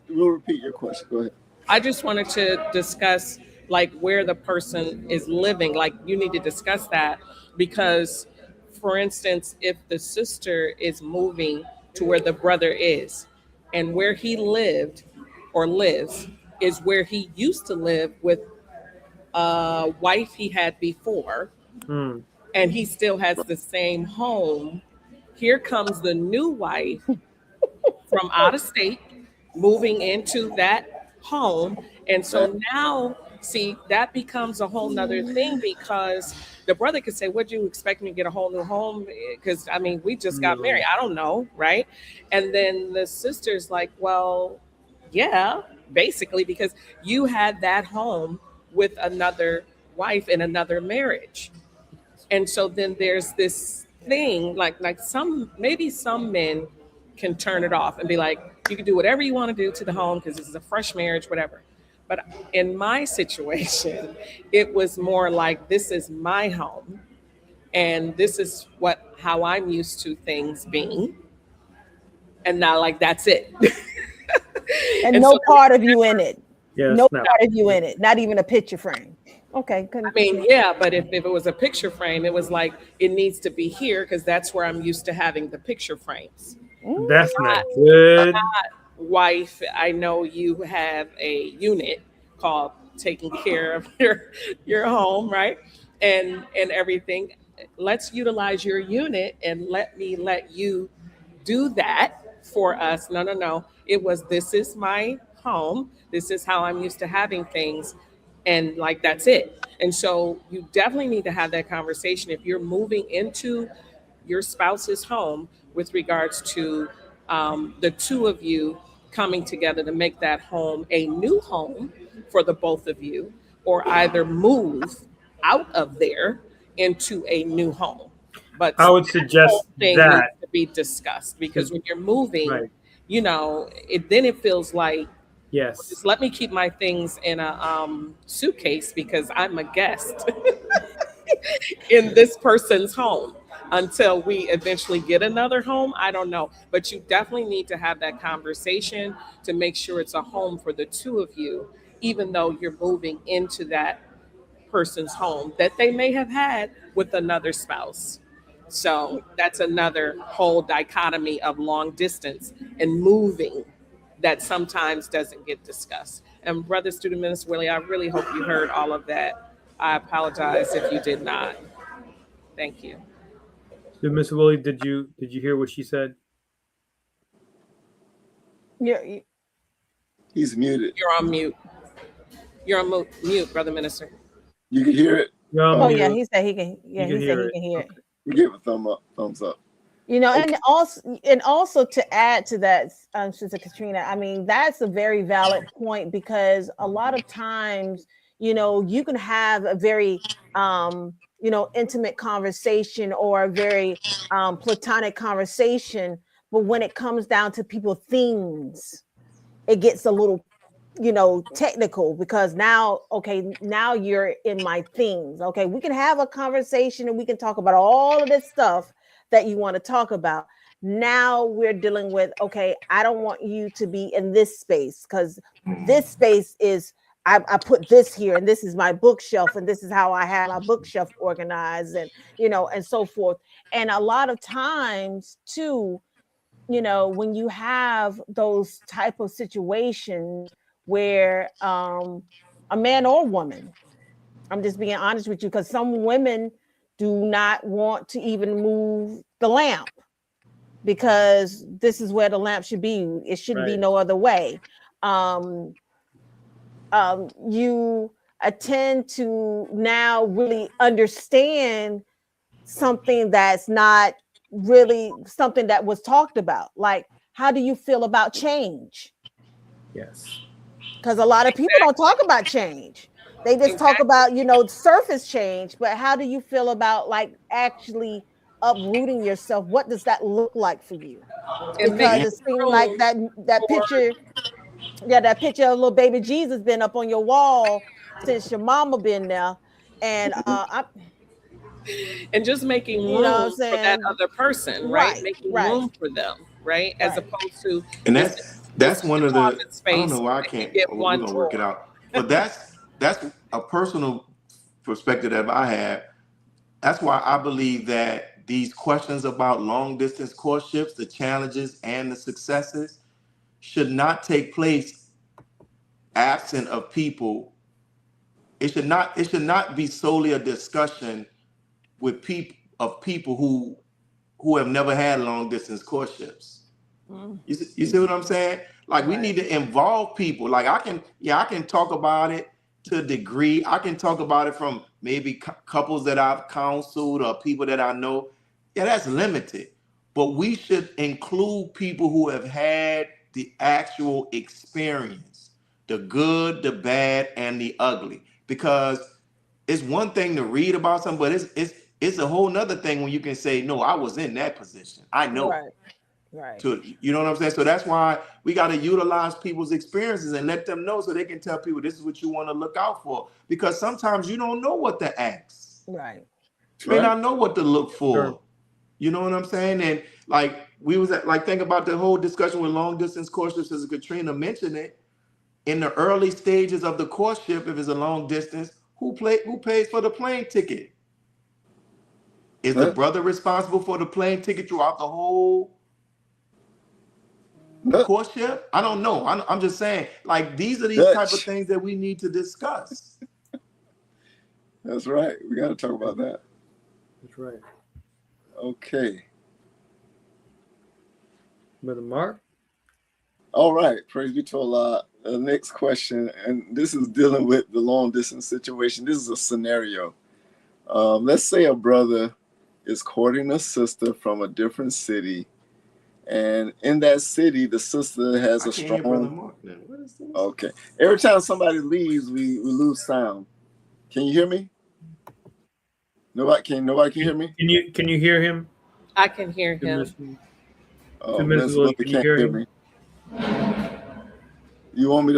Speaker 3: We'll repeat your question. Go ahead.
Speaker 4: I just wanted to discuss like where the person is living. Like you need to discuss that because, for instance, if the sister is moving to where the brother is, and where he lived or lives is where he used to live with a wife he had before, and he still has the same home. Here comes the new wife from out of state moving into that home. And so now, see, that becomes a whole nother thing because the brother could say, "Would you expect me to get a whole new home? Because I mean, we just got married. I don't know, right?" And then the sister's like, "Well, yeah, basically, because you had that home with another wife in another marriage." And so then there's this thing like some men can turn it off and be like, you can do whatever you want to do to the home because this is a fresh marriage, whatever. But in my situation, it was more like this is my home and this is how I'm used to things being. And now like that's it.
Speaker 2: And
Speaker 4: And
Speaker 2: no
Speaker 4: so
Speaker 2: part of you in it.
Speaker 5: yes,
Speaker 2: No
Speaker 5: now
Speaker 2: part of you in it. Not even a picture frame. Okay.
Speaker 4: I mean, yeah, but if it was a picture frame, it was like it needs to be here because that's where I'm used to having the picture frames.
Speaker 5: that's not
Speaker 4: Not,
Speaker 5: good.
Speaker 4: wife, I know you have a unit called taking care of your home, right? And everything. Let's utilize your unit and let you do that for us. No, no, no. It was this is my home. This is how I'm used to having things. And like that's it. And so you definitely need to have that conversation if you're moving into your spouse's home with regards to the two of you coming together to make that home a new home for the both of you, or either move out of there into a new home. But
Speaker 5: I would
Speaker 4: that whole
Speaker 5: suggest
Speaker 4: thing needs
Speaker 5: that.
Speaker 4: to be discussed because when you're moving,
Speaker 5: Right.
Speaker 4: then it feels like
Speaker 5: Yes.
Speaker 4: just let me keep my things in a suitcase because I'm a guest in this person's home until we eventually get another home. I don't know. But you definitely need to have that conversation to make sure it's a home for the two of you, even though you're moving into that person's home that they may have had with another spouse. So that's another whole dichotomy of long distance and moving that sometimes doesn't get discussed. And Brother Student Minister Willie, I really hope you heard all of that. I apologize if you did not. Thank you.
Speaker 5: So, Miss Willie, did you hear what she said?
Speaker 2: You're,
Speaker 3: He's muted.
Speaker 4: You're on mute. You're on mute, Brother Minister.
Speaker 3: You can hear it.
Speaker 5: You're on
Speaker 2: oh
Speaker 5: mute.
Speaker 2: yeah, he said he can. Yeah,
Speaker 5: You
Speaker 2: he
Speaker 5: can
Speaker 2: said
Speaker 5: hear
Speaker 2: he
Speaker 5: it.
Speaker 2: can hear it.
Speaker 3: We give a thumbs up.
Speaker 2: And also to add to that, Sister Katrina, I mean that's a very valid point because a lot of times, you can have a very intimate conversation or a very platonic conversation, but when it comes down to people things, it gets a little technical because now you're in my things. Okay, we can have a conversation and we can talk about all of this stuff that you want to talk about. Now we're dealing with, okay, I don't want you to be in this space because this space is I put this here and this is my bookshelf and this is how I have my bookshelf organized and and so forth. And a lot of times too, when you have those type of situations where a man or woman, I'm just being honest with you, because some women do not want to even move the lamp because this is where the lamp should be. It shouldn't be
Speaker 5: Right.
Speaker 2: no other way. You tend to now really understand something that's not really something that was talked about. Like, how do you feel about change?
Speaker 5: Yes.
Speaker 2: Because a lot of people don't talk about change. They just talk about, surface change. But how do you feel about like actually uprooting yourself? What does that look like for you?
Speaker 4: And
Speaker 2: Because
Speaker 4: making
Speaker 2: it seemed like
Speaker 4: room
Speaker 2: that
Speaker 4: for
Speaker 2: picture, that picture of little baby Jesus been up on your wall since your mama been there. And
Speaker 4: and just making
Speaker 2: you know what I'm
Speaker 4: room for that
Speaker 2: saying?
Speaker 4: other person, right?
Speaker 2: Right,
Speaker 4: Making
Speaker 2: right,
Speaker 4: room for them, right? As
Speaker 2: right.
Speaker 4: opposed to
Speaker 6: And
Speaker 4: this
Speaker 6: that's
Speaker 4: this
Speaker 6: one of the,
Speaker 4: department
Speaker 6: I don't know
Speaker 4: space,
Speaker 6: why I
Speaker 4: and you
Speaker 6: can't,
Speaker 4: get
Speaker 6: we're
Speaker 4: one
Speaker 6: gonna work it
Speaker 4: drawer.
Speaker 6: out. But that's a personal perspective that I have. That's why I believe that these questions about long distance courtships, the challenges and the successes, should not take place absent of people. It should not be solely a discussion with people who have never had long distance courtships.
Speaker 2: Mm,
Speaker 6: You see what I'm saying? Like we
Speaker 2: right.
Speaker 6: need to involve people. Like I can talk about it to a degree. I can talk about it from maybe couples that I've counseled or people that I know. Yeah, that's limited. But we should include people who have had the actual experience, the good, the bad, and the ugly. Because it's one thing to read about something, but it's a whole nother thing when you can say, no, I was in that position. I know.
Speaker 2: Right. Right.
Speaker 6: You know what I'm saying? So that's why we got to utilize people's experiences and let them know so they can tell people this is what you want to look out for. Because sometimes you don't know what to ask.
Speaker 2: Right.
Speaker 6: You may
Speaker 3: Right.
Speaker 6: not know what to look for.
Speaker 5: Sure.
Speaker 6: You know what I'm saying? And like we was at, like think about the whole discussion with long distance courtships, as Katrina mentioned it. In the early stages of the courtship, if it's a long distance, who pays for the plane ticket? Is the
Speaker 3: Huh?
Speaker 6: brother responsible for the plane ticket throughout the whole
Speaker 3: Huh?
Speaker 6: courtship? I don't know. I'm just saying, like, these are these type of
Speaker 3: Dutch.
Speaker 6: things that we need to discuss.
Speaker 3: That's right. We got to talk about that.
Speaker 5: That's right.
Speaker 3: Okay.
Speaker 5: Brother Mark?
Speaker 3: All right. Praise be to Allah. The next question, and this is dealing with the long distance situation. This is a scenario. Let's say a brother is courting a sister from a different city, and in that city, the sister has
Speaker 6: I
Speaker 3: a
Speaker 6: can't hear Brother
Speaker 3: strong.
Speaker 6: Mark then. What is this?
Speaker 3: Okay. Every time somebody leaves, we lose sound. Can you hear me? Nobody can hear me?
Speaker 5: Can you hear him?
Speaker 4: I can hear
Speaker 5: Good
Speaker 4: him.
Speaker 5: Minister-
Speaker 3: Oh,
Speaker 5: Good
Speaker 3: Minister
Speaker 5: Minister Willie,
Speaker 3: Willie
Speaker 5: can you
Speaker 3: can't
Speaker 5: hear
Speaker 3: hear
Speaker 5: him?
Speaker 3: me. You want me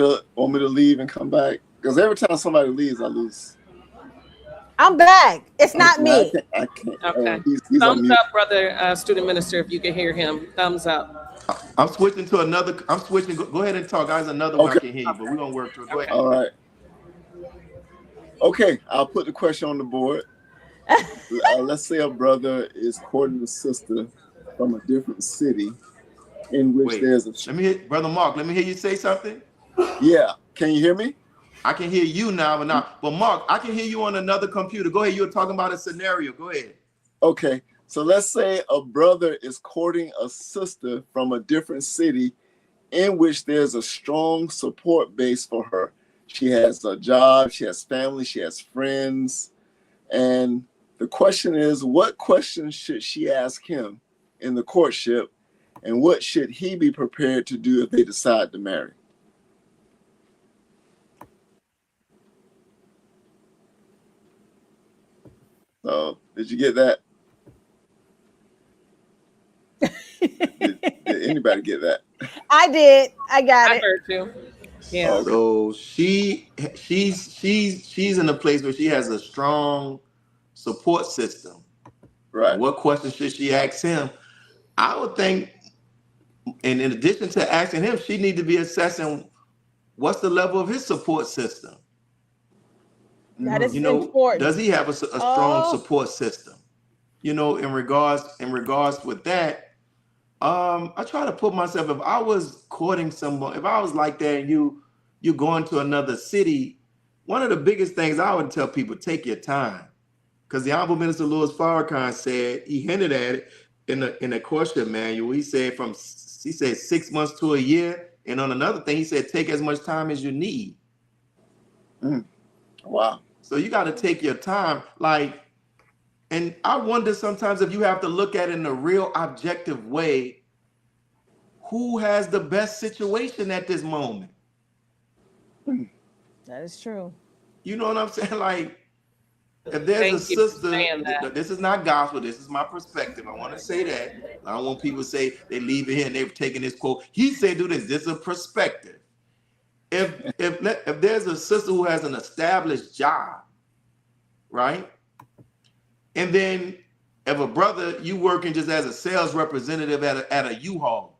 Speaker 3: to leave and come back? Because every time somebody leaves, I lose.
Speaker 2: I'm back. It's not
Speaker 3: Yeah,
Speaker 2: me.
Speaker 3: I can't.
Speaker 4: Okay.
Speaker 3: He's on
Speaker 4: Thumbs
Speaker 3: mute.
Speaker 4: up, brother student minister, if you can hear him. Thumbs up.
Speaker 6: I'm switching to another. I'm switching. Go ahead and talk, guys. Another one I
Speaker 3: Okay.
Speaker 6: can hear you, but we're gonna work through it. Go ahead.
Speaker 3: All right. Okay, I'll put the question on the board. Let's say a brother is courting a sister from a different city in which
Speaker 6: Wait.
Speaker 3: there's a.
Speaker 6: Let me hear, Brother Mark. Let me hear you say something.
Speaker 3: Yeah. Can you hear me?
Speaker 6: I can hear you now, but Mark, I can hear you on another computer. Go ahead. You were talking about a scenario. Go ahead.
Speaker 3: Okay. So let's say a brother is courting a sister from a different city in which there's a strong support base for her. She has a job, she has family, she has friends. And the question is, what questions should she ask him in the courtship? And what should he be prepared to do if they decide to marry? So, did you get that? Did anybody get that?
Speaker 2: I did. I got
Speaker 4: I
Speaker 2: it.
Speaker 4: heard you. Yeah.
Speaker 3: Okay.
Speaker 6: So she's in a place where she has a strong support system.
Speaker 3: Right.
Speaker 6: And what questions should she ask him? I would think, and in addition to asking him, she need to be assessing what's the level of his support system.
Speaker 2: That is
Speaker 6: You know,
Speaker 2: important.
Speaker 6: does he have a strong support system? You know, in regards with that, I try to put myself, if I was courting someone, if I was like that and you going to another city, one of the biggest things I would tell people, take your time. Because the Honorable Minister Louis Farrakhan said, he hinted at it in the courtship manual. He said 6 months to a year. And on another thing, he said, take as much time as you need.
Speaker 3: Wow.
Speaker 6: So you got to take your time. Like, and I wonder sometimes if you have to look at it in a real objective way, who has the best situation at this moment?
Speaker 2: That is true.
Speaker 6: You know what I'm saying? Like, if there's a
Speaker 4: Thank you for
Speaker 6: sister,
Speaker 4: saying that.
Speaker 6: this is not gospel, this is my perspective. I want to say that. I don't want people to say they leave it here and they've taken this quote. He said, do this. This is a perspective. If there's a sister who has an established job, right? And then if a brother, you working just as a sales representative at a U-Haul,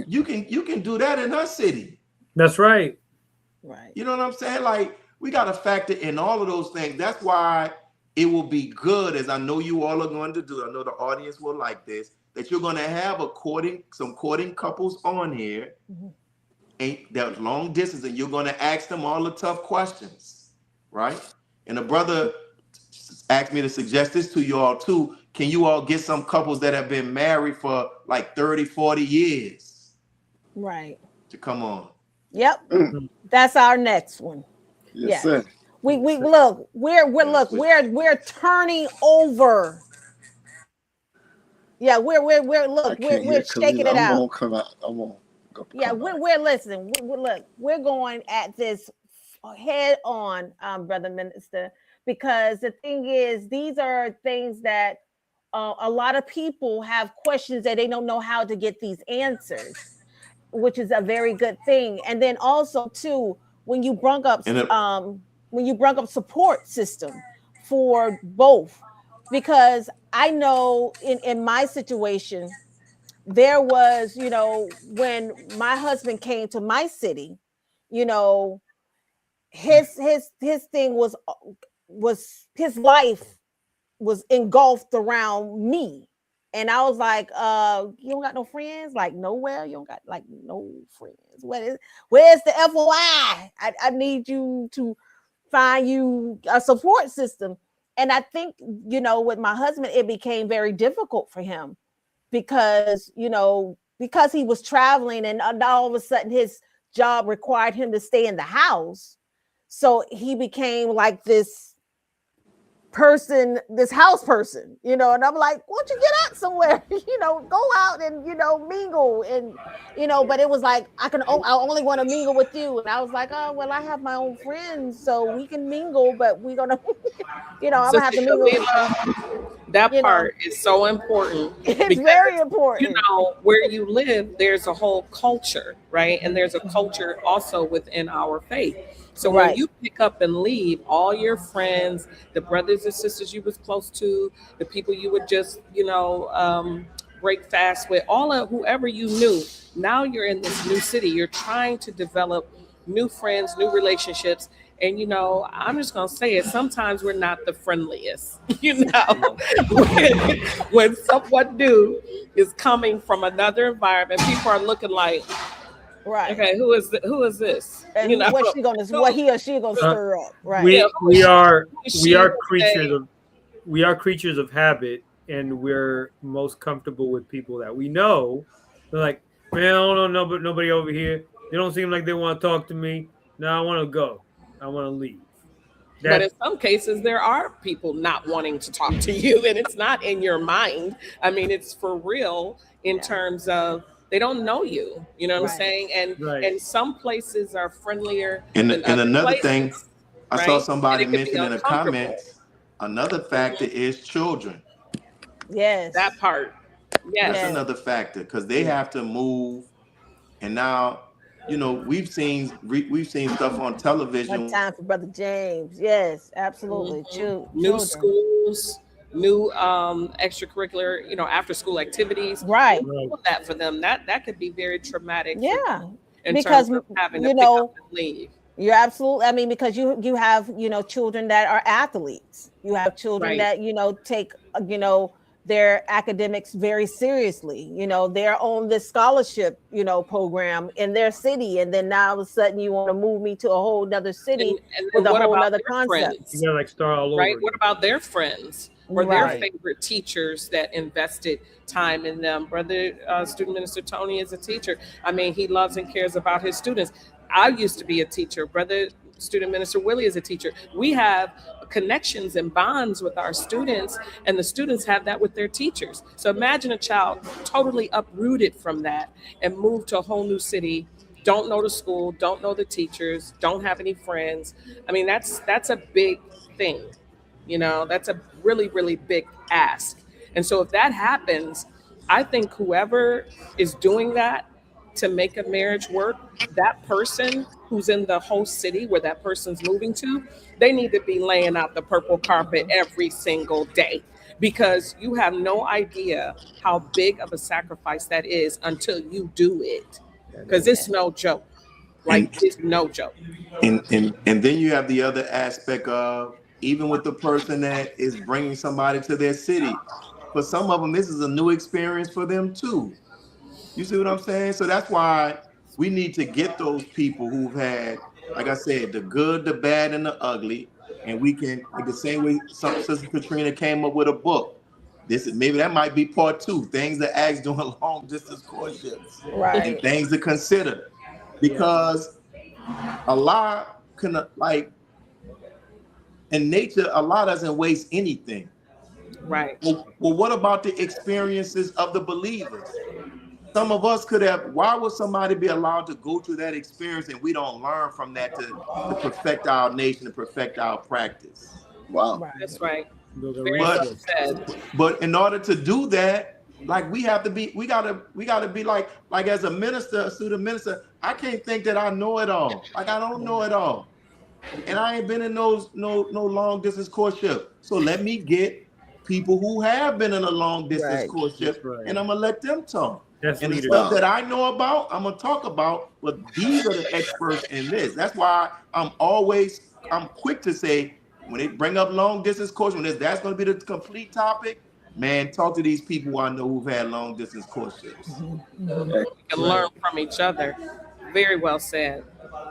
Speaker 6: you can do that in our city.
Speaker 5: That's right.
Speaker 2: Right.
Speaker 6: You know what I'm saying? Like, we got to factor in all of those things. That's why it will be good, as I know you all are going to do. I know the audience will like this, that you're going to have some courting couples on here, ain't that long distance, and you're going to ask them all the tough questions, right? And a brother asked me to suggest this to you all too. Can you all get some couples that have been married for like 30, 40 years?
Speaker 2: Right.
Speaker 6: To come on.
Speaker 2: Yep. That's our next one.
Speaker 3: Yes, sir.
Speaker 2: We look, we're turning over. Yeah, we're shaking it out.
Speaker 3: I'm gonna go.
Speaker 2: Yeah, we're listening. We're going at this head on, Brother Minister, because the thing is, these are things that a lot of people have questions that they don't know how to get these answers, which is a very good thing. And then also too, when you brought up support system for both, because I know in my situation, there was, when my husband came to my city, his thing was his life was engulfed around me. And I was like, you don't got no friends? Like nowhere? You don't got like no friends? Where's the FOI? I need you to find you a support system. And I think, with my husband, it became very difficult for him because he was traveling and all of a sudden his job required him to stay in the house. So he became like this house person, and I'm like, won't you get out somewhere, go out and, mingle and, but it was like, I only want to mingle with you. And I was like, oh, well, I have my own friends, so we can mingle, but we're going to, I'm going to have to mingle.
Speaker 4: That part is so important.
Speaker 2: It's very important.
Speaker 4: Where you live, there's a whole culture, right? And there's a culture also within our faith. So when you pick up and leave all your friends, the brothers and sisters you was close to, the people you would just, break fast with, all of whoever you knew, now you're in this new city. You're trying to develop new friends, new relationships. And, I'm just going to say it. Sometimes we're not the friendliest, when someone new is coming from another environment, people are looking like, right. Okay, who is this?
Speaker 2: And what he or she gonna stir up? Right.
Speaker 5: We are creatures of habit, and we're most comfortable with people that we know. They're like, man, I don't know nobody over here. They don't seem like they want to talk to me. No, I want to go. I want to leave.
Speaker 4: But in some cases, there are people not wanting to talk to you, and it's not in your mind. I mean, it's for real in terms of they don't know you. You know what I'm saying? And some places are friendlier.
Speaker 6: And another thing, I saw somebody mention in the comments, another factor is children.
Speaker 2: Yes.
Speaker 4: That part. Yes.
Speaker 6: That's another factor because they have to move. And now, we've seen stuff on television.
Speaker 2: One time for Brother James. Yes, absolutely.
Speaker 4: New schools, new extracurricular, after school activities.
Speaker 2: Right.
Speaker 4: All of that for them. That could be very traumatic.
Speaker 2: Yeah.
Speaker 4: Because of having to pick up and leave.
Speaker 2: You're absolutely. I mean, because you have children that are athletes. You have children that take their academics very seriously. They're on this scholarship program in their city, and then now all of a sudden you want to move me to a whole other city and with a whole other concept.
Speaker 5: You gotta start all over.
Speaker 4: Right. What about their friends or their favorite teachers that invested time in them? Brother Student Minister Tony is a teacher. I mean, he loves and cares about his students. I used to be a teacher. Brother Student Minister Willie is a teacher. We have connections and bonds with our students, and the students have that with their teachers. So imagine a child totally uprooted from that and moved to a whole new city, don't know the school, don't know the teachers, don't have any friends. I mean, that's a big thing. You know, that's a really, really big ask. And so if that happens, I think whoever is doing that to make a marriage work, that person who's in the host city where that person's moving to, they need to be laying out the purple carpet every single day, because you have no idea how big of a sacrifice that is until you do it. Because it's no joke. Like,
Speaker 6: And
Speaker 4: it's no joke.
Speaker 6: and then you have the other aspect of, even with the person that is bringing somebody to their city, for some of them this is a new experience for them too. You see what I'm saying? So that's why we need to get those people who've had, like I said, the good, the bad, and the ugly. And we can, like the same way some Sister Katrina came up with a book. This is, maybe that might be part 2, things to ask during long distance courtships, and
Speaker 2: Right.
Speaker 6: things to consider. Because a lot can, like, in nature, a lot doesn't waste anything.
Speaker 4: Right.
Speaker 6: Well, what about the experiences of the believers? Some of us could have, why would somebody be allowed to go through that experience and we don't learn from that to perfect our nation, to perfect our practice?
Speaker 3: Wow.
Speaker 2: Right.
Speaker 4: That's right.
Speaker 5: Those are
Speaker 4: Very
Speaker 5: real
Speaker 4: well
Speaker 5: good.
Speaker 4: said.
Speaker 6: But in order to do that, like we have to be, we gotta be like as a minister, a student minister, I can't think that I know it all. Like I don't know it all. And I ain't been in those no long distance courtship. So let me get people who have been in a long distance
Speaker 2: Right.
Speaker 6: courtship,
Speaker 5: That's right.
Speaker 6: and I'm gonna let them talk.
Speaker 5: That's
Speaker 6: And the
Speaker 5: leadership.
Speaker 6: stuff that I know about, I'm gonna talk about, but these are the experts in this. That's why I'm quick to say, when they bring up long distance courtship, when that's gonna be the complete topic, man, talk to these people who I know who've had long distance courtships.
Speaker 4: We can learn from each other. Very well said.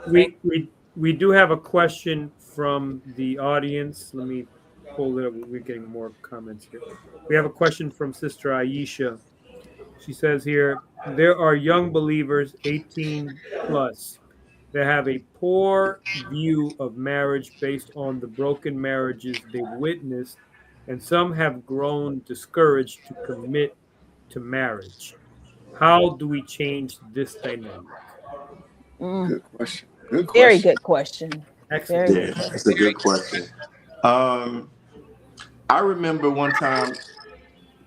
Speaker 5: We do have a question from the audience. Let me pull it up. We're getting more comments here. We have a question from Sister Aisha. She says here, there are young believers 18 plus that have a poor view of marriage based on the broken marriages they've witnessed, and some have grown discouraged to commit to marriage. How do we change this dynamic?
Speaker 3: Good question. Good question.
Speaker 2: Very good question.
Speaker 5: Excellent.
Speaker 2: Very
Speaker 6: Yeah,
Speaker 2: good.
Speaker 6: that's a good question. I remember one time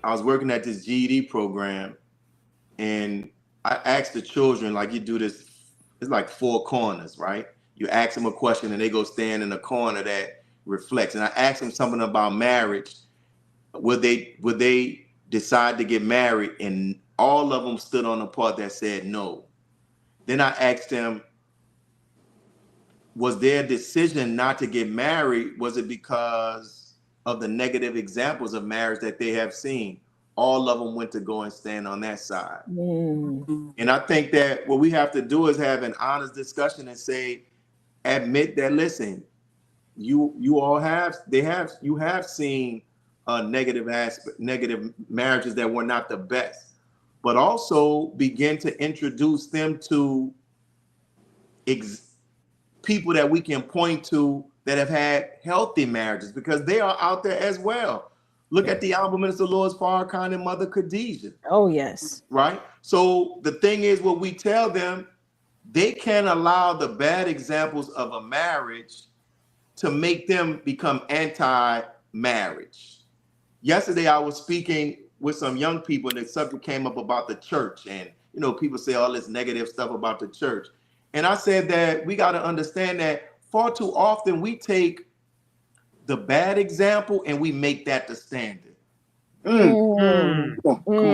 Speaker 6: I was working at this GED program, and I asked the children, like you do this, it's like 4 corners, right? You ask them a question and they go stand in a corner that reflects. And I asked them something about marriage. Would they decide to get married? And all of them stood on the part that said no. Then I asked them, was their decision not to get married, was it because of the negative examples of marriage that they have seen? All of them went to go and stand on that side. And I think that what we have to do is have an honest discussion and say, admit that, listen, you have seen negative marriages that were not the best, but also begin to introduce them to people that we can point to that have had healthy marriages, because they are out there as well. Look at the Honorable Minister Lord's Farrakhan and Mother Khadijah.
Speaker 2: Oh, yes.
Speaker 6: Right? So the thing is, what we tell them, they can't allow the bad examples of a marriage to make them become anti-marriage. Yesterday, I was speaking with some young people, and the subject came up about the church. And, you know, people say all this negative stuff about the church. And I said that we got to understand that far too often we take the bad example and we make that the standard.
Speaker 3: Come on.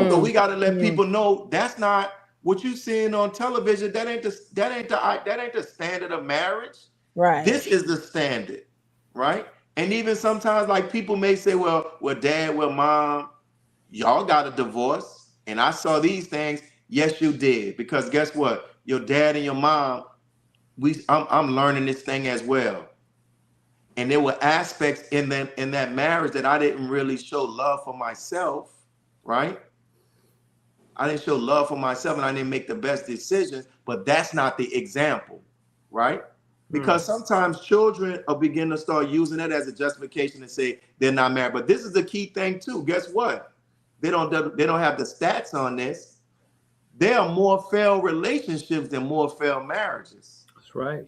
Speaker 6: So we got to let people know that's not what you're seeing on television. That ain't the standard of marriage.
Speaker 2: Right.
Speaker 6: This is the standard, right? And even sometimes, like, people may say, well, dad, well, mom, y'all got a divorce, and I saw these things. Yes, you did, because guess what? Your dad and your mom, I'm learning this thing as well. And there were aspects in that marriage that I didn't really show love for myself, right? I didn't show love for myself, and I didn't make the best decisions, but that's not the example, right? Because sometimes children are beginning to start using it as a justification to say they're not married. But this is the key thing too. Guess what? They don't have the stats on this. There are more failed relationships than more failed marriages.
Speaker 5: That's right.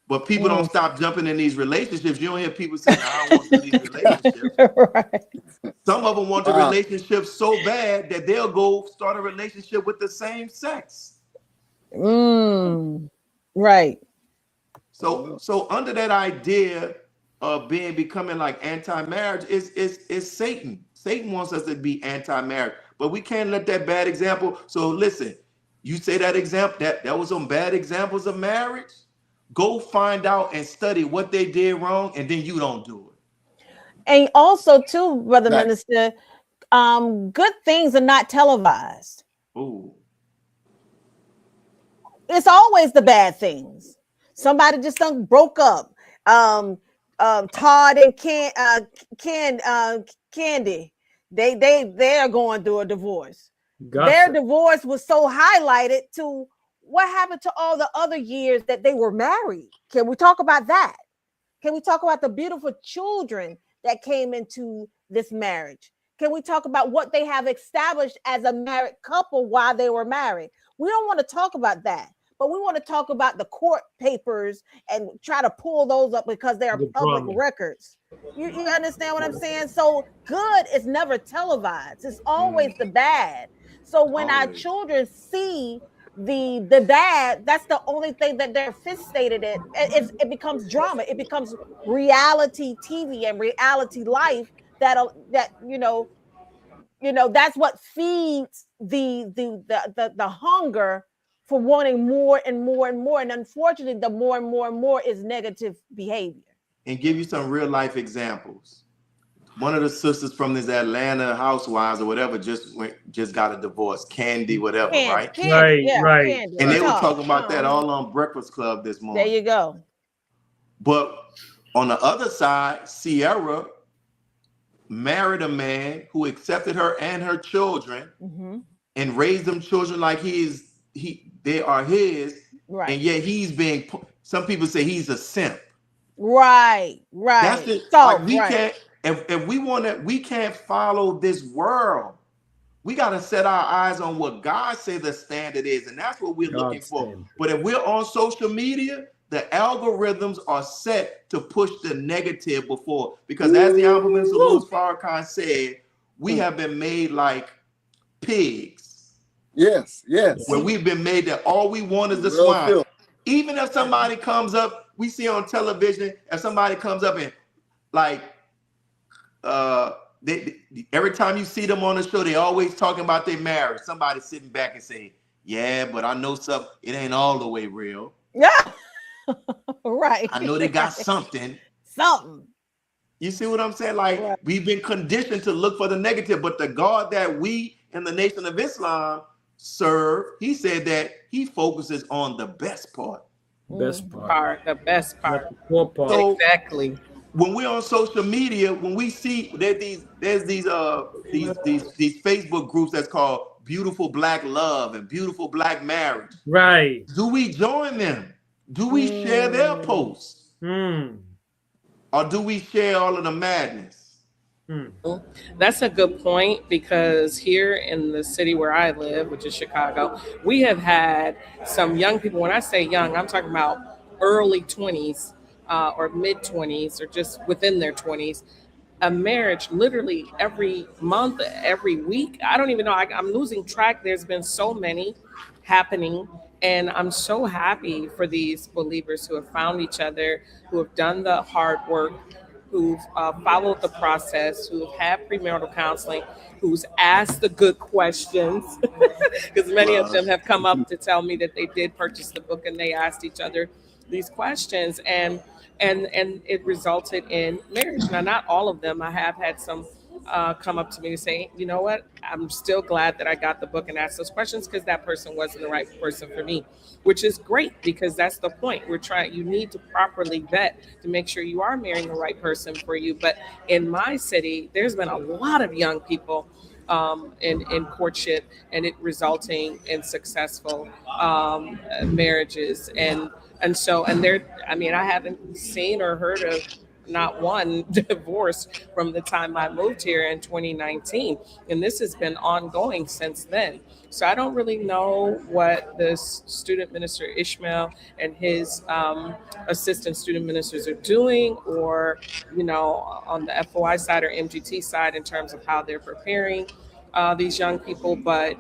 Speaker 6: But people don't stop jumping in these relationships. You don't hear people saying, I don't want to do these relationships.
Speaker 2: Right.
Speaker 6: Some of them want the relationship so bad that they'll go start a relationship with the same sex.
Speaker 2: Right.
Speaker 6: So under that idea of becoming like anti-marriage is Satan. Satan wants us to be anti-marriage, but we can't let that bad example. So listen, you say that example that was some bad examples of marriage. Go find out and study what they did wrong, and then you don't do it.
Speaker 2: And also, too, Brother Minister, good things are not televised.
Speaker 6: Ooh.
Speaker 2: It's always the bad things. Somebody just broke up. Todd and Candy, they are going through a divorce.
Speaker 5: Gossip.
Speaker 2: Their divorce was so highlighted to what happened to all the other years that they were married. Can we talk about that? Can we talk about the beautiful children that came into this marriage? Can we talk about what they have established as a married couple while they were married? We don't want to talk about that, but we want to talk about the court papers and try to pull those up because they are public records. You understand what I'm saying? So good is never televised. It's always the bad. So when our children see the bad, that's the only thing that they're fixated in. It becomes drama. It becomes reality TV and reality life that that's what feeds the hunger for wanting more and more and more. And unfortunately, the more and more and more is negative behavior.
Speaker 6: And give you some real life examples. One of the sisters from this Atlanta Housewives or whatever just got a divorce. Candy, whatever, right?
Speaker 2: Candy,
Speaker 5: right.
Speaker 2: Candy.
Speaker 6: And they were talking about that all on Breakfast Club this morning.
Speaker 2: There you go.
Speaker 6: But on the other side, Sierra married a man who accepted her and her children and raised them children like they are his. Right. And yet some people say he's a simp.
Speaker 2: Right.
Speaker 6: That's it.
Speaker 2: So,
Speaker 6: like we can't. If we can't follow this world. We got to set our eyes on what God says the standard is, and that's what we're looking for. But if we're on social media, the algorithms are set to push the negative before, because as the Honorable Minister Louis Farrakhan said, we have been made like pigs.
Speaker 3: Yes.
Speaker 6: Where we've been made that all we want is the swine. Even if somebody comes up, we see on television, if somebody comes up and like, every time you see them on the show, they always talking about their marriage. Somebody sitting back and saying, "Yeah, but I know something. It ain't all the way real."
Speaker 2: Yeah, right.
Speaker 6: I know they got something. You see what I'm saying? Like we've been conditioned to look for the negative, but the God that we in the Nation of Islam serve, He said that He focuses on the best part.
Speaker 4: The best part.
Speaker 6: So,
Speaker 4: exactly.
Speaker 6: When we're on social media, when we see there's these Facebook groups that's called Beautiful Black Love and Beautiful Black Marriage.
Speaker 5: Right.
Speaker 6: Do we join them? Do we share their posts? Or do we share all of the madness?
Speaker 4: That's a good point, because here in the city where I live, which is Chicago, we have had some young people. When I say young, I'm talking about early 20s. Or mid 20s, or just within their 20s, a marriage literally every month, every week. I don't even know. I'm losing track. There's been so many happening, and I'm so happy for these believers who have found each other, who have done the hard work, who've followed the process, who've had premarital counseling, who's asked the good questions, because many of them have come up to tell me that they did purchase the book and they asked each other these questions, and it resulted in marriage. Now, not all of them. I have had some come up to me and say, you know what, I'm still glad that I got the book and asked those questions, because that person wasn't the right person for me, which is great, because that's the point. You need to properly vet to make sure you are marrying the right person for you. But in my city, there's been a lot of young people in courtship, and it resulting in successful marriages. And And so, and there, I mean, I haven't seen or heard of not one divorce from the time I moved here in 2019. And this has been ongoing since then. So I don't really know what this student minister Ishmael and his assistant student ministers are doing, or, you know, on the FOI side or MGT side in terms of how they're preparing these young people, but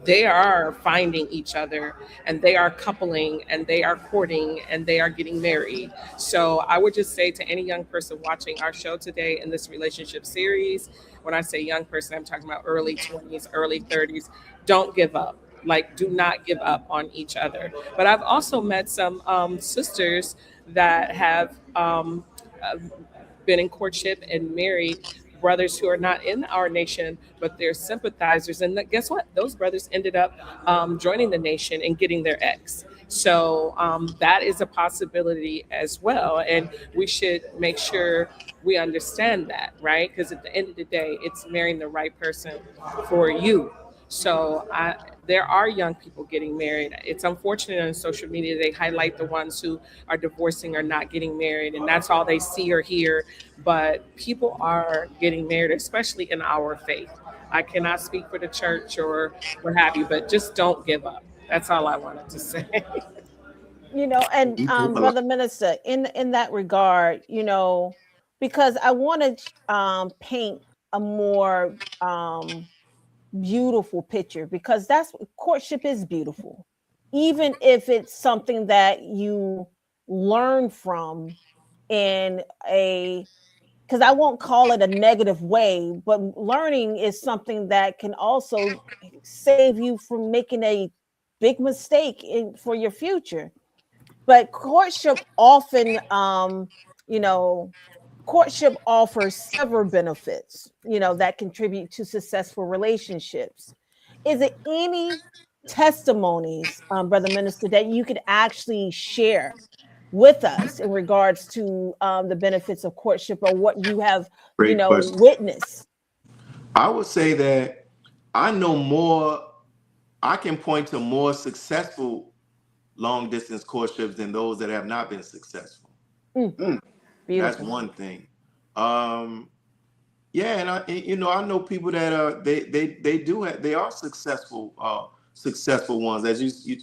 Speaker 4: they are finding each other and they are coupling and they are courting and they are getting married. So I would just say to any young person watching our show today in this relationship series, when I say young person, I'm talking about early 20s, early 30s, don't give up. Like, do not give up on each other. But I've also met some sisters that have uh, been in courtship and married brothers who are not in our nation, but they're sympathizers. And guess what? Those brothers ended up joining the nation and getting their ex. So that is a possibility as well. And we should make sure we understand that, right? Because at the end of the day, it's marrying the right person for you. So there are young people getting married. It's unfortunate on social media they highlight the ones who are divorcing or not getting married, and that's all they see or hear. But people are getting married, especially in our faith. I cannot speak for the church or what have you, but just don't give up. That's all I wanted to say.
Speaker 2: You know, and brother minister, in that regard, you know, because I want to paint a more beautiful picture, because that's courtship is beautiful, even if it's something that you learn from in a, because I won't call it a negative way, but learning is something that can also save you from making a big mistake for your future. But courtship often, you know, courtship offers several benefits, you know, that contribute to successful relationships. Is it any testimonies, brother minister, that you could actually share with us in regards to the benefits of courtship, or what you have, you
Speaker 6: Great
Speaker 2: know,
Speaker 6: question.
Speaker 2: witnessed?
Speaker 6: I would say that I know more, I can point to more successful long distance courtships than those that have not been successful.
Speaker 2: Mm,
Speaker 6: That's
Speaker 2: beautiful.
Speaker 6: one thing. Um, yeah, and you know, I know people that are they do have, they are successful successful ones. As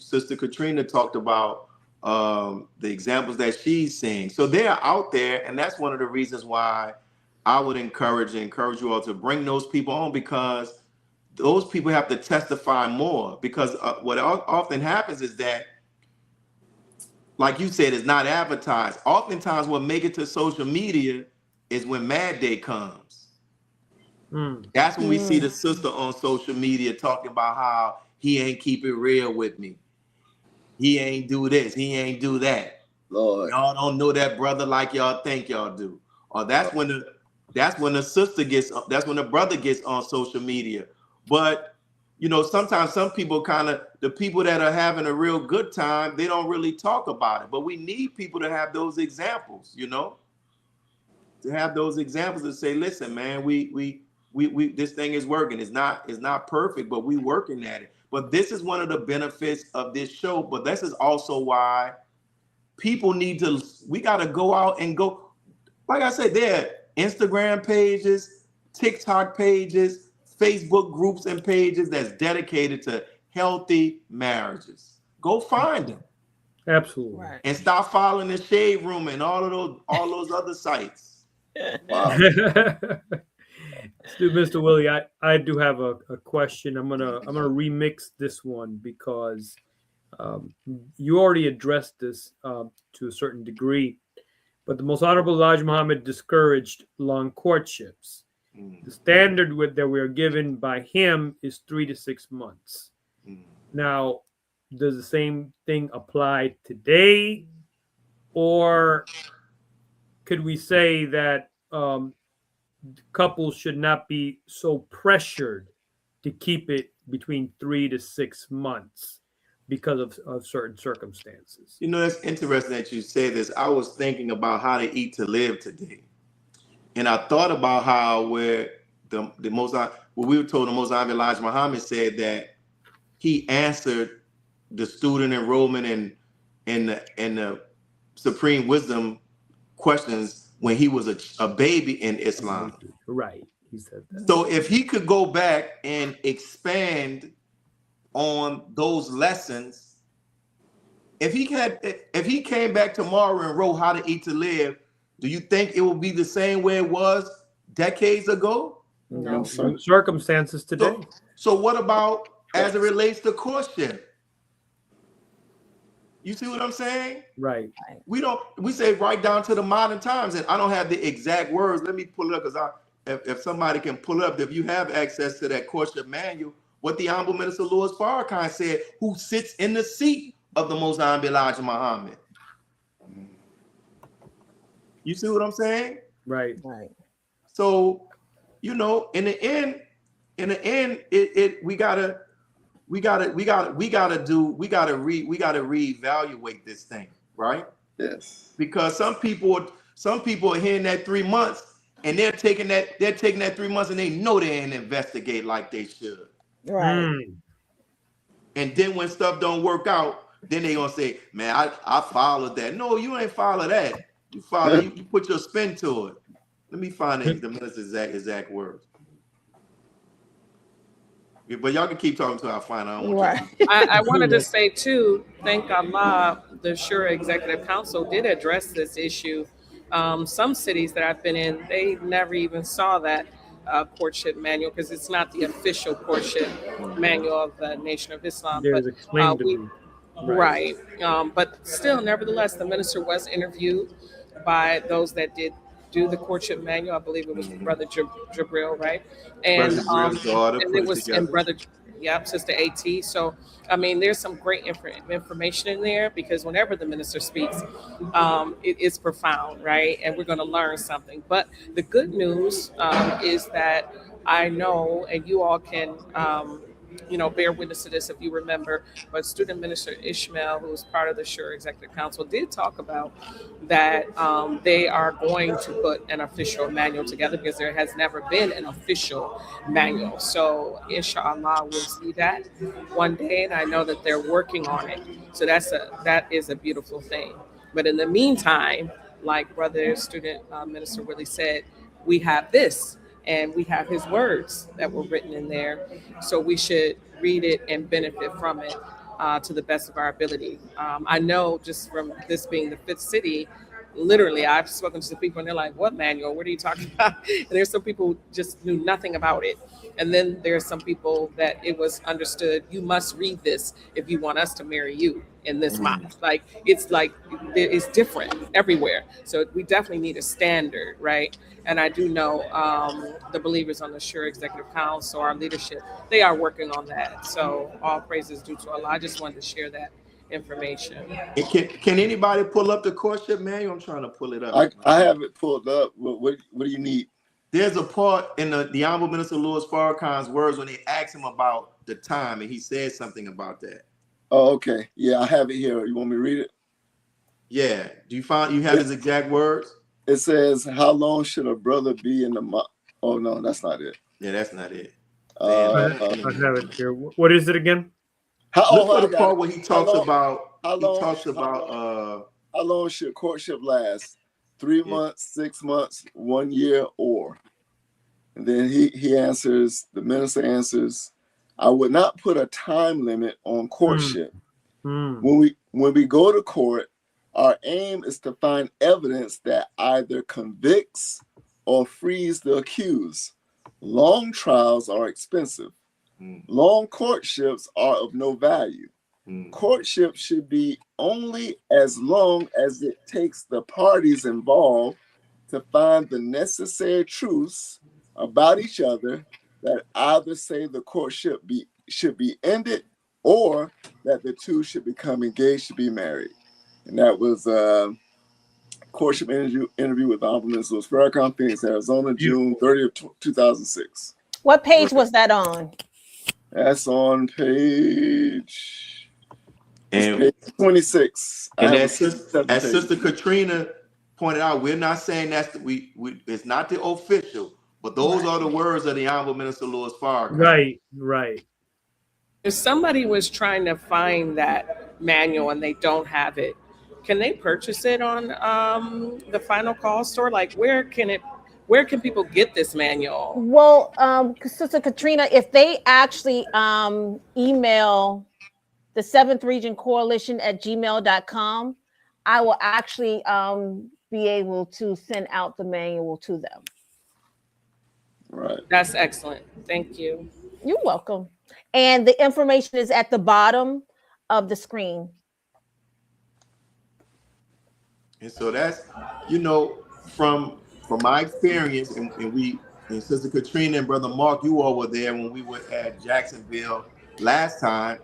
Speaker 6: Sister Katrina talked about the examples that she's seeing. So they are out there, and that's one of the reasons why I would encourage you all to bring those people on, because those people have to testify more. Because what often happens is that, like you said, it's not advertised. Oftentimes, what make it to social media is when Mad Day comes.
Speaker 5: Mm.
Speaker 6: That's when we see the sister on social media talking about how he ain't keep it real with me. He ain't do this. He ain't do that.
Speaker 3: Lord.
Speaker 6: Y'all don't know that brother like y'all think y'all do. Or that's when the sister gets, that's when the brother gets on social media. But you know, sometimes some people kind of, the people that are having a real good time, they don't really talk about it. But we need people to have those examples, you know, to have those examples to say, listen, man, we this thing is working. It's not perfect, but we working at it. But this is one of the benefits of this show. But this is also why people need to, we got to go out and go, like I said, there are Instagram pages, TikTok pages, Facebook groups and pages that's dedicated to healthy marriages. Go find them.
Speaker 5: Absolutely.
Speaker 2: Right.
Speaker 6: And stop following the Shade Room and all those other sites.
Speaker 3: Wow.
Speaker 5: Mr. Willie, I do have a question. I'm gonna remix this one because you already addressed this to a certain degree, but the Most Honorable Elijah Muhammad discouraged long courtships. The standard that we are given by him is 3 to 6 months. Now, does the same thing apply today, or could we say that couples should not be so pressured to keep it between 3 to 6 months because of certain circumstances?
Speaker 6: You know, that's interesting that you say this. I was thinking about how to eat to live today. And I thought about how where the most, what we were told, the Most High Elijah Muhammad said that he answered the student enrollment and in the Supreme Wisdom questions when he was a baby in Islam.
Speaker 5: Right. He said that.
Speaker 6: So if he could go back and expand on those lessons, if he came back tomorrow and wrote How to Eat to Live, do you think it will be the same way it was decades ago?
Speaker 2: No.
Speaker 5: Circumstances today.
Speaker 6: So what about as it relates to courtship? You see what I'm saying?
Speaker 5: Right.
Speaker 6: We say right down to the modern times, and I don't have the exact words. Let me pull it up, because if somebody can pull it up, if you have access to that courtship manual, what the Honorable Minister Louis Farrakhan said, who sits in the seat of the Most High Elijah Muhammad. You see what I'm saying?
Speaker 5: Right.
Speaker 6: So, in the end, we gotta reevaluate this thing, right?
Speaker 3: Yes.
Speaker 6: Because some people are hearing that 3 months, and they're taking that 3 months, and they know they ain't investigate like they should.
Speaker 2: Right.
Speaker 6: And then when stuff don't work out, then they gonna say, "Man, I followed that." No, you ain't follow that. You put your spin to it. Let me find the minister's exact words. But y'all can keep talking until I find out.
Speaker 4: I wanted to say too, thank Allah, the Shura Executive Council did address this issue. Some cities that I've been in, they never even saw that courtship manual, because it's not the official courtship manual of the Nation of Islam.
Speaker 5: There's explained to me.
Speaker 4: Right. But still, nevertheless, the minister was interviewed by those that did do the courtship manual. I believe it was Brother Jabril, right? And it was Brother, Sister AT. So, I mean, there's some great information in there, because whenever the minister speaks, it is profound, right? And we're going to learn something. But the good news is that I know, and you all can bear witness to this if you remember, but Student Minister Ishmael, who was part of the Shura Executive Council, did talk about that they are going to put an official manual together, because there has never been an official manual. So inshallah, we'll see that one day, and I know that they're working on it. So that is a beautiful thing. But in the meantime, like Brother Student Minister Willie said, we have this. And we have his words that were written in there. So we should read it and benefit from it to the best of our ability. I know, just from this being the fifth city, literally, I've spoken to some people and they're like, "What manual? What are you talking about?" And there's some people who just knew nothing about it. And then there's some people that it was understood, you must read this if you want us to marry you in this month. It's different everywhere. So we definitely need a standard, right? And I do know the believers on the Shura Executive Council, our leadership, they are working on that. So all praises due to Allah. I just wanted to share that information.
Speaker 6: Can anybody pull up the courtship manual? I'm trying to pull it up.
Speaker 3: I have it pulled up. What do you need?
Speaker 6: There's a part in the Honorable Minister Louis Farrakhan's words when they asked him about the time, and he said something about that.
Speaker 3: Oh, okay. Yeah, I have it here. You want me to read it?
Speaker 6: Yeah. Do you have his exact words?
Speaker 3: It says, "How long should a brother be in the?" Oh no, that's not it.
Speaker 6: Yeah, that's not it.
Speaker 5: I have it here. What is it again?
Speaker 6: Look for the part where he talks about.
Speaker 3: How long should courtship last? 3 months, 6 months, 1 year, or? And then he answers. The minister answers, "I would not put a time limit on courtship. When we go to court, our aim is to find evidence that either convicts or frees the accused. Long trials are expensive. Long courtships are of no value. Courtship should be only as long as it takes the parties involved to find the necessary truths about each other that either say the courtship should be ended, or that the two should become engaged to be married." And that was courtship interview with Honorable Minister Louis Farrakhan, Phoenix, Arizona, June 30th, 2006.
Speaker 2: What page was that on?
Speaker 3: That's on page 26.
Speaker 6: And as Sister Katrina pointed out, we're not saying it's not the official, but those are the words of the Honorable Minister Louis Farrakhan.
Speaker 5: Right.
Speaker 4: If somebody was trying to find that manual and they don't have it, can they purchase it on the Final Call store? Like, where can people get this manual?
Speaker 2: Well, Sister Katrina, if they actually email the 7th Region Coalition at gmail.com, I will actually be able to send out the manual to them.
Speaker 3: Right.
Speaker 4: That's excellent. Thank you.
Speaker 2: You're welcome. And the information is at the bottom of the screen.
Speaker 6: And so that's, from my experience, and Sister Katrina and Brother Mark, you all were there when we were at Jacksonville last time.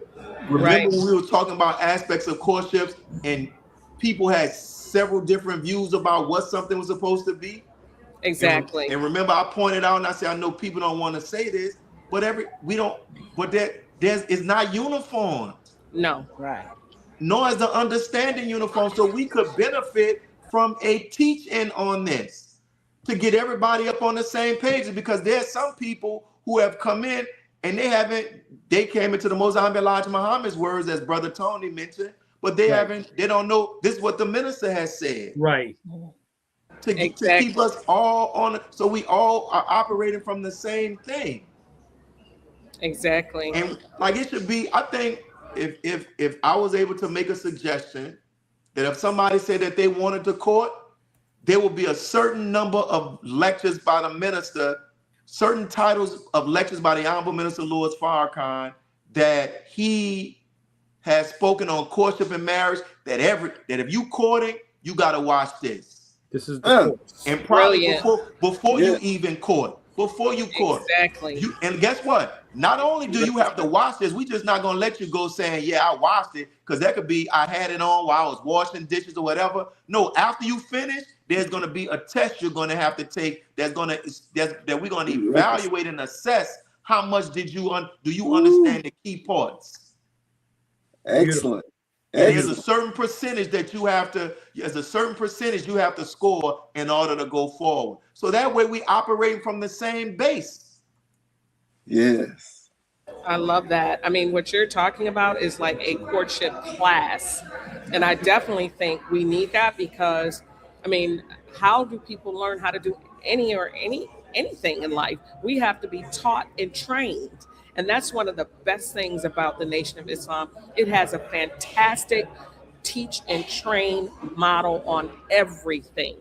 Speaker 6: Remember when we were talking about aspects of courtships and people had several different views about what something was supposed to be?
Speaker 4: Exactly.
Speaker 6: And remember, I pointed out and I said, I know people don't want to say this, but it's not uniform.
Speaker 4: No.
Speaker 2: Right.
Speaker 6: Nor is the understanding uniform. So we could benefit from a teach-in on this to get everybody up on the same page, because there's some people who have come in and they came into the Mosaic Elijah Muhammad's words, as Brother Tony mentioned, but they don't know this is what the minister has said.
Speaker 5: Right.
Speaker 6: To keep us all on, so we all are operating from the same thing.
Speaker 4: Exactly.
Speaker 6: And like it should be, I think if I was able to make a suggestion that if somebody said that they wanted to court, there will be a certain number of lectures by the minister, certain titles of lectures by the Honorable Minister Louis Farrakhan that he has spoken on courtship and marriage, that if you courting, you got to watch this.
Speaker 5: This is the course.
Speaker 6: And probably before you even court. Before you court.
Speaker 4: Exactly.
Speaker 6: And guess what? Not only do you have to watch this, we just not going to let you go saying, yeah, I watched it, because that could be I had it on while I was washing dishes or whatever. No, after you finish, there's going to be a test you're going to have to take that we're going to evaluate and assess how much do you understand the key parts.
Speaker 3: Excellent.
Speaker 6: And there's a certain percentage you have to score in order to go forward. So that way we operate from the same base.
Speaker 3: Yes.
Speaker 4: I love that. I mean, what you're talking about is like a courtship class. And I definitely think we need that, because, I mean, how do people learn how to do anything in life? We have to be taught and trained. And that's one of the best things about the Nation of Islam. It has a fantastic teach and train model on everything.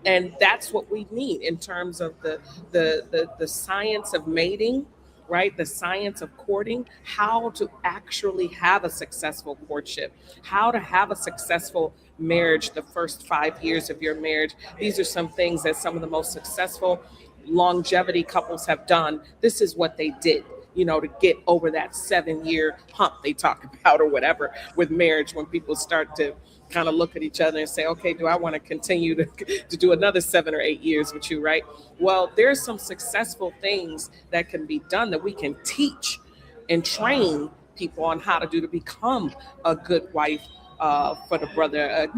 Speaker 4: And that's what we need in terms of the science of mating, right? The science of courting, how to actually have a successful courtship, how to have a successful marriage, the first 5 years of your marriage. These are some things that some of the most successful longevity couples have done. This is what they did, to get over that 7-year hump they talk about or whatever with marriage, when people start to kind of look at each other and say, okay, do I want to continue to do another 7 or 8 years with you, right? Well, there's some successful things that can be done that we can teach and train people on how to do to become a good wife for the brother, a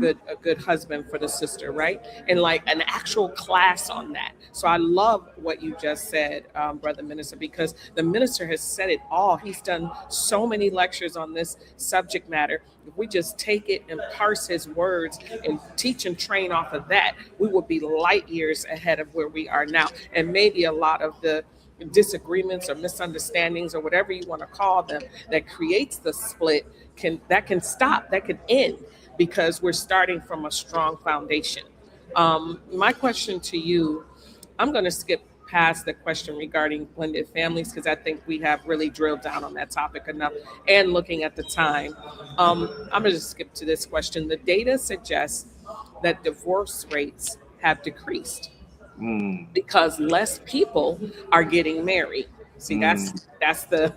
Speaker 4: good husband for the sister, right? And like an actual class on that. So I love what you just said, Brother Minister, because the minister has said it all. He's done so many lectures on this subject matter. If we just take it and parse his words and teach and train off of that, we will be light years ahead of where we are now. And maybe a lot of the disagreements or misunderstandings or whatever you want to call them that creates the split can stop, that can end, because we're starting from a strong foundation. My question to you, I'm going to skip past the question regarding blended families, because I think we have really drilled down on that topic enough, and looking at the time, I'm going to just skip to this question. The data suggests that divorce rates have decreased because less people are getting married. See, that's the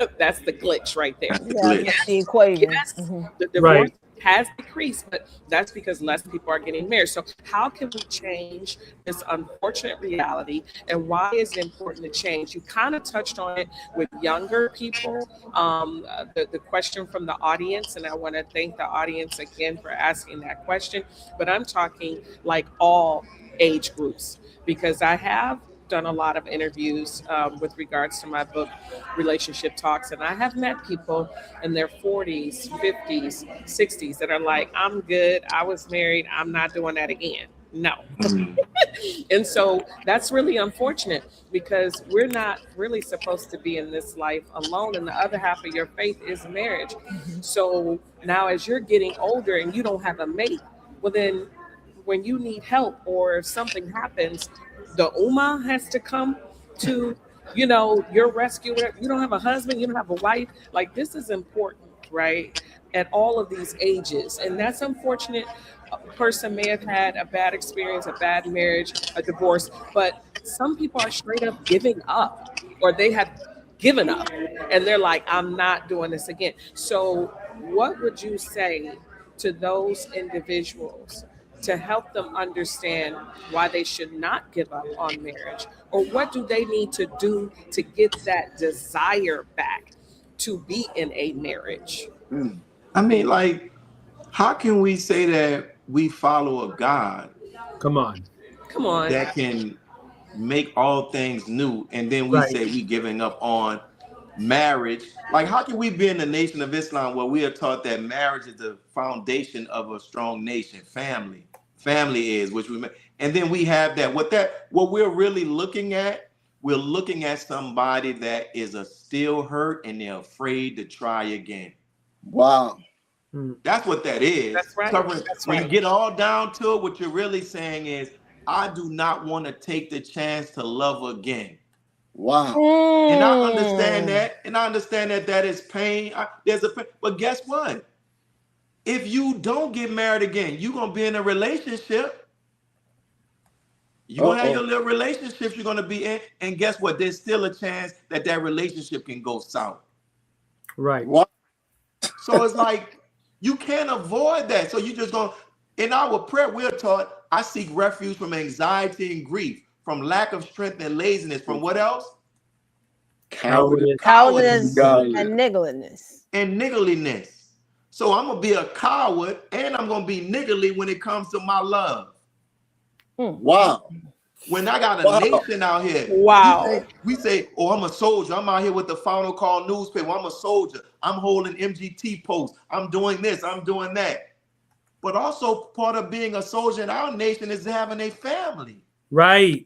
Speaker 4: glitch right there.
Speaker 2: That's the equation.
Speaker 4: Yes, the divorce has decreased, but that's because less people are getting married. So how can we change this unfortunate reality, and why is it important to change? You kind of touched on it with younger people, the question from the audience, and I want to thank the audience again for asking that question, but I'm talking like all age groups, because I have done a lot of interviews with regards to my book, Relationship Talks, and I have met people in their 40s, 50s, 60s that are like, I'm good. I was married. I'm not doing that again. No. And so that's really unfortunate because we're not really supposed to be in this life alone. And the other half of your faith is marriage. So now, as you're getting older and you don't have a mate, well, then when you need help or if something happens, the Uma has to come to, your rescue. You don't have a husband, you don't have a wife. Like, this is important, right? At all of these ages. And that's unfortunate. A person may have had a bad experience, a bad marriage, a divorce, but some people are straight up giving up, or they have given up and they're like, I'm not doing this again. So what would you say to those individuals to help them understand why they should not give up on marriage? Or what do they need to do to get that desire back to be in a marriage?
Speaker 6: I mean, like, how can we say that we follow a God
Speaker 5: Come on.
Speaker 6: that can make all things new, and then we
Speaker 5: Right.
Speaker 6: say we giving up on marriage? Like, how can we be in the Nation of Islam where we are taught that marriage is the foundation of a strong nation? Family is, which we, and then we have that. What we're really looking at, we're looking at somebody that is still hurt and they're afraid to try again.
Speaker 3: Wow.
Speaker 6: That's what that is.
Speaker 4: That's right.
Speaker 6: When you get all down to it, what you're really saying is, I do not want to take the chance to love again.
Speaker 3: Wow.
Speaker 6: And I understand that. And I understand that is pain. There's a pain. But guess what? If you don't get married again, you're going to be in a relationship. You're going to have your little relationships you're going to be in. And guess what? There's still a chance that relationship can go south.
Speaker 5: Right.
Speaker 3: Wow.
Speaker 6: So it's like, you can't avoid that. So you just going, in our prayer, we're taught, I seek refuge from anxiety and grief, from lack of strength and laziness, from what else?
Speaker 2: Cowardice and niggardliness.
Speaker 6: So I'm going to be a coward and I'm going to be niggardly when it comes to my love.
Speaker 3: Wow.
Speaker 6: When I got a nation out here, we say, oh, I'm a soldier. I'm out here with the Final Call newspaper. I'm a soldier. I'm holding MGT posts. I'm doing this. I'm doing that. But also part of being a soldier in our nation is having a family.
Speaker 5: Right.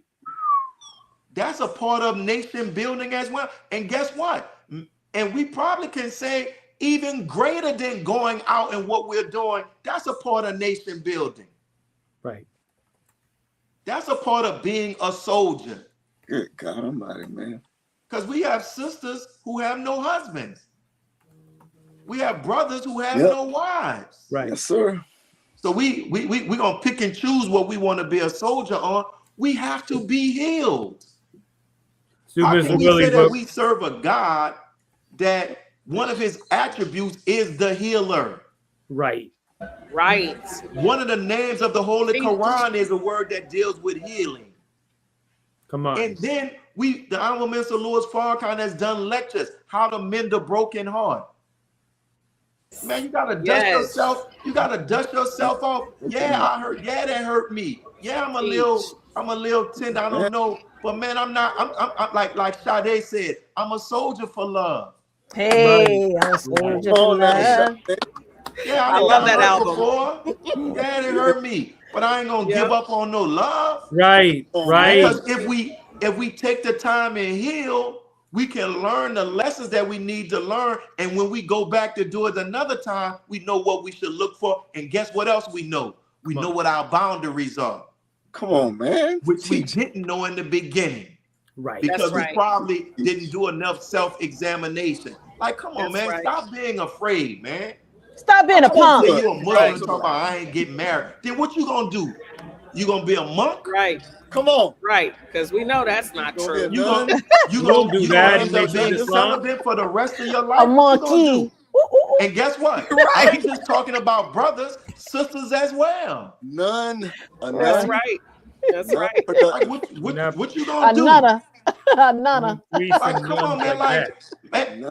Speaker 6: That's a part of nation building as well. And guess what? And we probably can say even greater than going out and what we're doing, that's a part of nation building.
Speaker 5: Right.
Speaker 6: That's a part of being a soldier.
Speaker 3: Good God Almighty, man.
Speaker 6: Because we have sisters who have no husbands. We have brothers who have no wives.
Speaker 5: Right.
Speaker 3: Yes, sir.
Speaker 6: So we're going to pick and choose what we want to be a soldier on. We have to be healed. How can we say that we serve a God that one of his attributes is the healer?
Speaker 5: Right.
Speaker 4: Right.
Speaker 6: One of the names of the Holy Quran is a word that deals with healing.
Speaker 5: Come on.
Speaker 6: And then the Honorable Minister Louis Farrakhan has done lectures, how to mend a broken heart. Man, you gotta dust yourself. You gotta dust yourself off. Yeah, I hurt. Yeah, that hurt me. Yeah, I'm a little tender. I don't know, but man, I'm not. I'm like Sade said. I'm a soldier for love.
Speaker 2: Hey, I'm a soldier for love.
Speaker 6: Yeah, I love that album. Before. Yeah, it hurt me, but I ain't gonna give up on no love.
Speaker 5: Right. Right.
Speaker 6: Because if we take the time and heal, we can learn the lessons that we need to learn. And when we go back to do it another time, we know what we should look for. And guess what else we know? We know what our boundaries are.
Speaker 3: Come on, man.
Speaker 6: Which we didn't know in the beginning.
Speaker 5: Right.
Speaker 6: Because we probably didn't do enough self-examination. Like, come on, man. Stop being afraid, man.
Speaker 2: Stop being a punk.
Speaker 6: You a Muslim talking about I ain't getting married. Then what you gonna do? You gonna be a monk?
Speaker 4: Right.
Speaker 3: Come on.
Speaker 4: Right. Because we know that's not true.
Speaker 6: You gonna end up being celibate for the rest of your life.
Speaker 2: A monkey.
Speaker 6: And guess what? I ain't just talking about brothers, sisters as well.
Speaker 3: None.
Speaker 4: That's right. That's right.
Speaker 6: Like, what you gonna do?
Speaker 2: Another.
Speaker 6: Like, come on, man.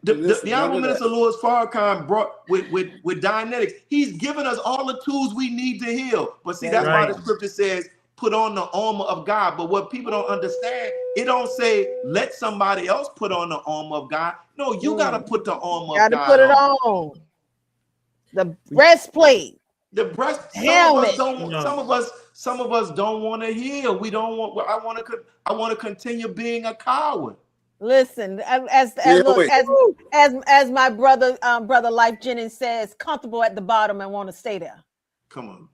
Speaker 6: The Honorable Minister Louis Farrakhan brought with Dianetics. He's given us all the tools we need to heal. But see, that's why the scripture says, put on the armor of God. But what people don't understand, it don't say let somebody else put on the armor of God. No, you got to put the armor of God
Speaker 2: Gotta put it
Speaker 6: on.
Speaker 2: on. The breastplate.
Speaker 6: The breast.
Speaker 2: Helmet.
Speaker 6: Some of us don't want to heal. We don't want. I want to continue being a coward.
Speaker 2: Listen, as my brother Life Jennings says, comfortable at the bottom and want to stay there.
Speaker 6: Come on.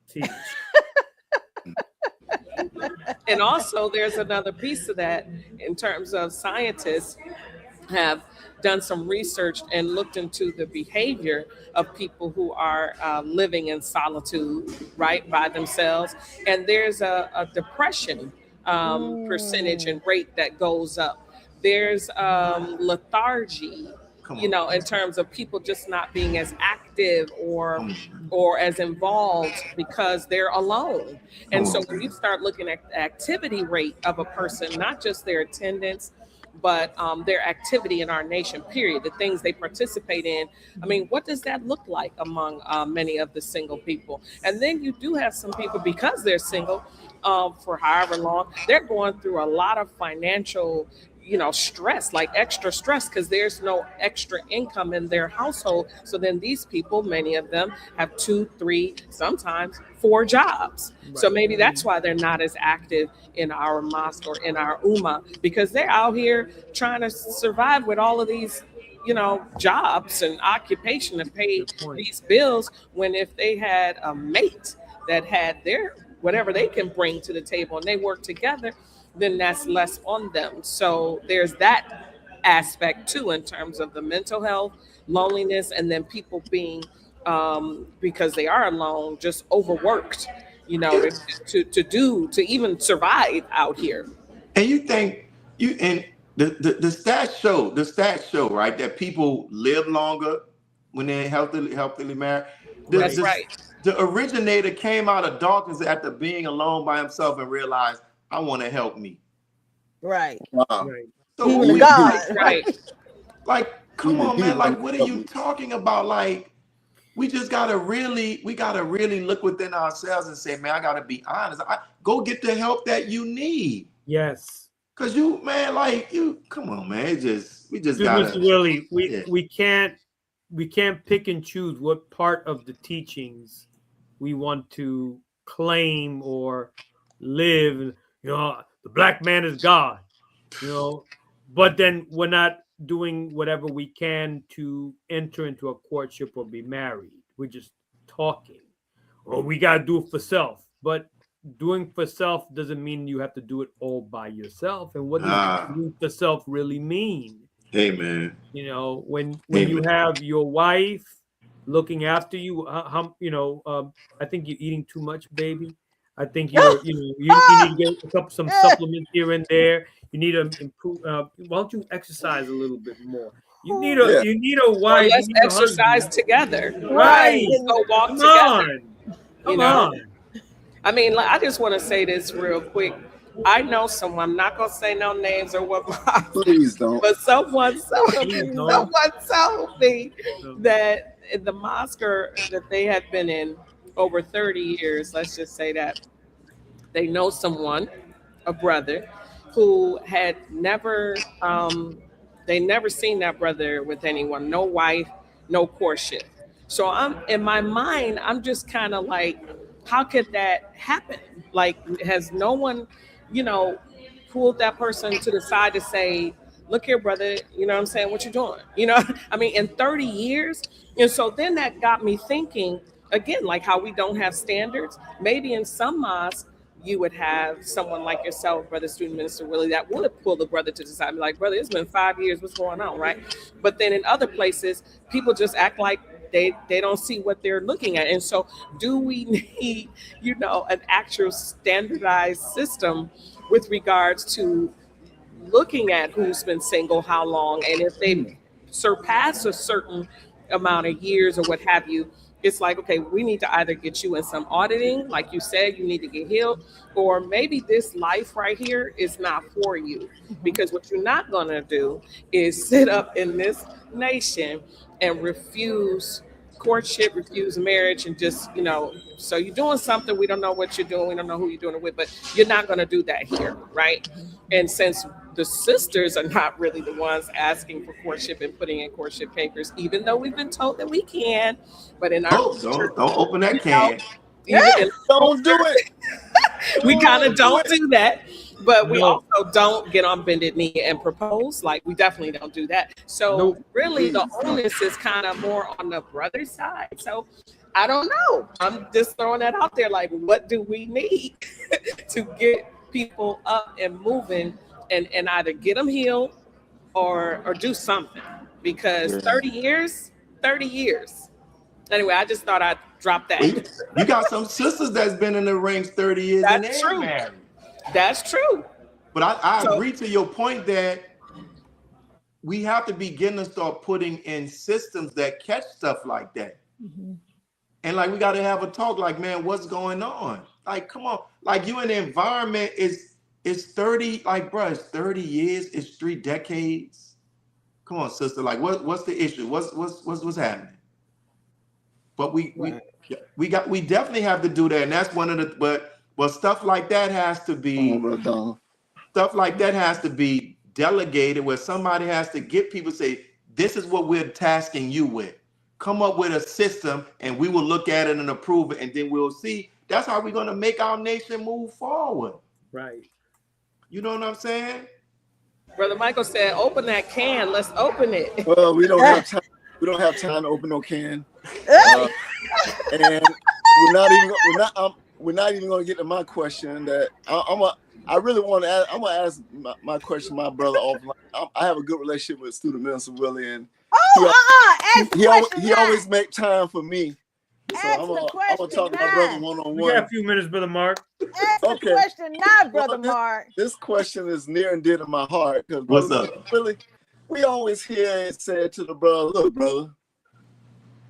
Speaker 4: And also, there's another piece of that in terms of scientists have done some research and looked into the behavior of people who are living in solitude, right, by themselves. And there's a depression percentage and rate that goes up. There's lethargy, in terms of people just not being as active or as involved because they're alone. And so when you start looking at the activity rate of a person, not just their attendance, but their activity in our nation, period, the things they participate in. I mean, what does that look like among many of the single people? And then you do have some people, because they're single for however long, they're going through a lot of financial stress, like extra stress, because there's no extra income in their household. So then these people, many of them have 2, 3, sometimes 4 jobs. Right. So maybe that's why they're not as active in our mosque or in our ummah, because they're out here trying to survive with all of these jobs and occupation to pay these bills, when if they had a mate that had their whatever they can bring to the table and they work together, then that's less on them. So there's that aspect too, in terms of the mental health, loneliness, and then people being, because they are alone, just overworked, to even survive out here. And
Speaker 6: you think the stats show, right, that people live longer when they're healthily married.
Speaker 4: That's right.
Speaker 6: The originator came out of darkness after being alone by himself and realized, I want to help me.
Speaker 2: Right.
Speaker 3: Wow.
Speaker 6: Right. So
Speaker 2: even God.
Speaker 4: Right.
Speaker 6: Like, come on, man. Like, what are you talking about? Like, we gotta really look within ourselves and say, man, I gotta be honest. Go get the help that you need.
Speaker 5: Yes.
Speaker 6: Cause come on, man. We just gotta.
Speaker 5: Mr. Willie, we can't pick and choose what part of the teachings we want to claim or live. The black man is God, but then we're not doing whatever we can to enter into a courtship or be married. We're just talking, or we got to do it for self. But doing for self doesn't mean you have to do it all by yourself. And what does doing for self really mean?
Speaker 6: Hey, man.
Speaker 5: When you have your wife looking after you, I think you're eating too much, baby. I think you need to get some supplements here and there. You need to improve. Why don't you exercise a little bit more? You need a wife.
Speaker 4: Let's exercise together.
Speaker 5: Right.
Speaker 4: Let's go walk together.
Speaker 5: Come on.
Speaker 4: I mean, I just want to say this real quick. I know someone, I'm not going to say no names or what.
Speaker 3: Please don't.
Speaker 4: But someone told me that in the mosque that they had been in over 30 years, let's just say that, they know someone, a brother, who had never seen that brother with anyone, no wife, no courtship. So in my mind, I'm just kind of like, how could that happen? Like, has no one, pulled that person to the side to say, look here, brother, you know what I'm saying? What you doing? I mean, in 30 years. And so then that got me thinking, again, like how we don't have standards. Maybe in some mosques, you would have someone like yourself, Brother Student Minister Willie, that would pull the brother to the side and be like, brother, it's been 5 years. What's going on, right? But then in other places, people just act like they don't see what they're looking at. And so do we need, an actual standardized system with regards to looking at who's been single, how long, and if they surpass a certain amount of years or what have you, it's like, okay, we need to either get you in some auditing, like you said, you need to get healed, or maybe this life right here is not for you. Because what you're not going to do is sit up in this nation and refuse courtship, refuse marriage, and just, so you're doing something, we don't know what you're doing, we don't know who you're doing it with, but you're not going to do that here, right? And since the sisters are not really the ones asking for courtship and putting in courtship papers, even though we've been told that we can, but in our
Speaker 6: Oh,
Speaker 4: culture,
Speaker 6: don't open that
Speaker 4: we don't.
Speaker 6: can.
Speaker 4: Even in
Speaker 3: Don't do it.
Speaker 4: we kind of don't
Speaker 3: it.
Speaker 4: do that, but we
Speaker 5: No.
Speaker 4: also don't get on bended knee and propose. Like, we definitely don't do that. So
Speaker 5: Nope.
Speaker 4: really the
Speaker 3: Please.
Speaker 4: onus is kind of more on the brother's side. So I don't know, I'm just throwing that out there, like, what do we need to get people up and moving, and either get them healed or do something, because
Speaker 3: Yeah.
Speaker 4: 30 years anyway. I just thought I'd drop that.
Speaker 6: You got some sisters that's been in the rings 30 years and they
Speaker 4: That's
Speaker 6: ain't
Speaker 4: true.
Speaker 6: married.
Speaker 4: That's true.
Speaker 6: But I
Speaker 4: So-
Speaker 6: agree to your point that we have to begin to start putting in systems that catch stuff like that. And like, we got to have a talk, like, man, what's going on? Like, come on. Like, you in the environment is 30, like, bro, it's 30 years, it's 3 decades. Come on, sister. Like, what's the issue? What's happening? But we definitely have to do that. And that's one of the, but stuff like that has to be, stuff like that has to be delegated, where somebody has to get people to say, this is what we're tasking you with. Come up with a system and we will look at it and approve it, and then we'll see. That's how we're going to make our nation move forward.
Speaker 5: Right.
Speaker 6: You know what I'm saying?
Speaker 4: Brother Michael said, open that can. Let's open it.
Speaker 3: Well, we don't have time. We don't have time to open no can. And we're not even going to get to my question. That I really want to ask. I'm going to ask my question, my brother offline. I have a good relationship with Student Minister Willie, and he always make time for me. So I'm gonna talk to my brother one on
Speaker 5: We got a
Speaker 3: one.
Speaker 5: few minutes, Brother Mark.
Speaker 2: Ask the question now, Brother Mark.
Speaker 3: This question is near and dear to my heart, because
Speaker 6: What's up?
Speaker 3: Really, we always hear it said to the brother, "Look, brother,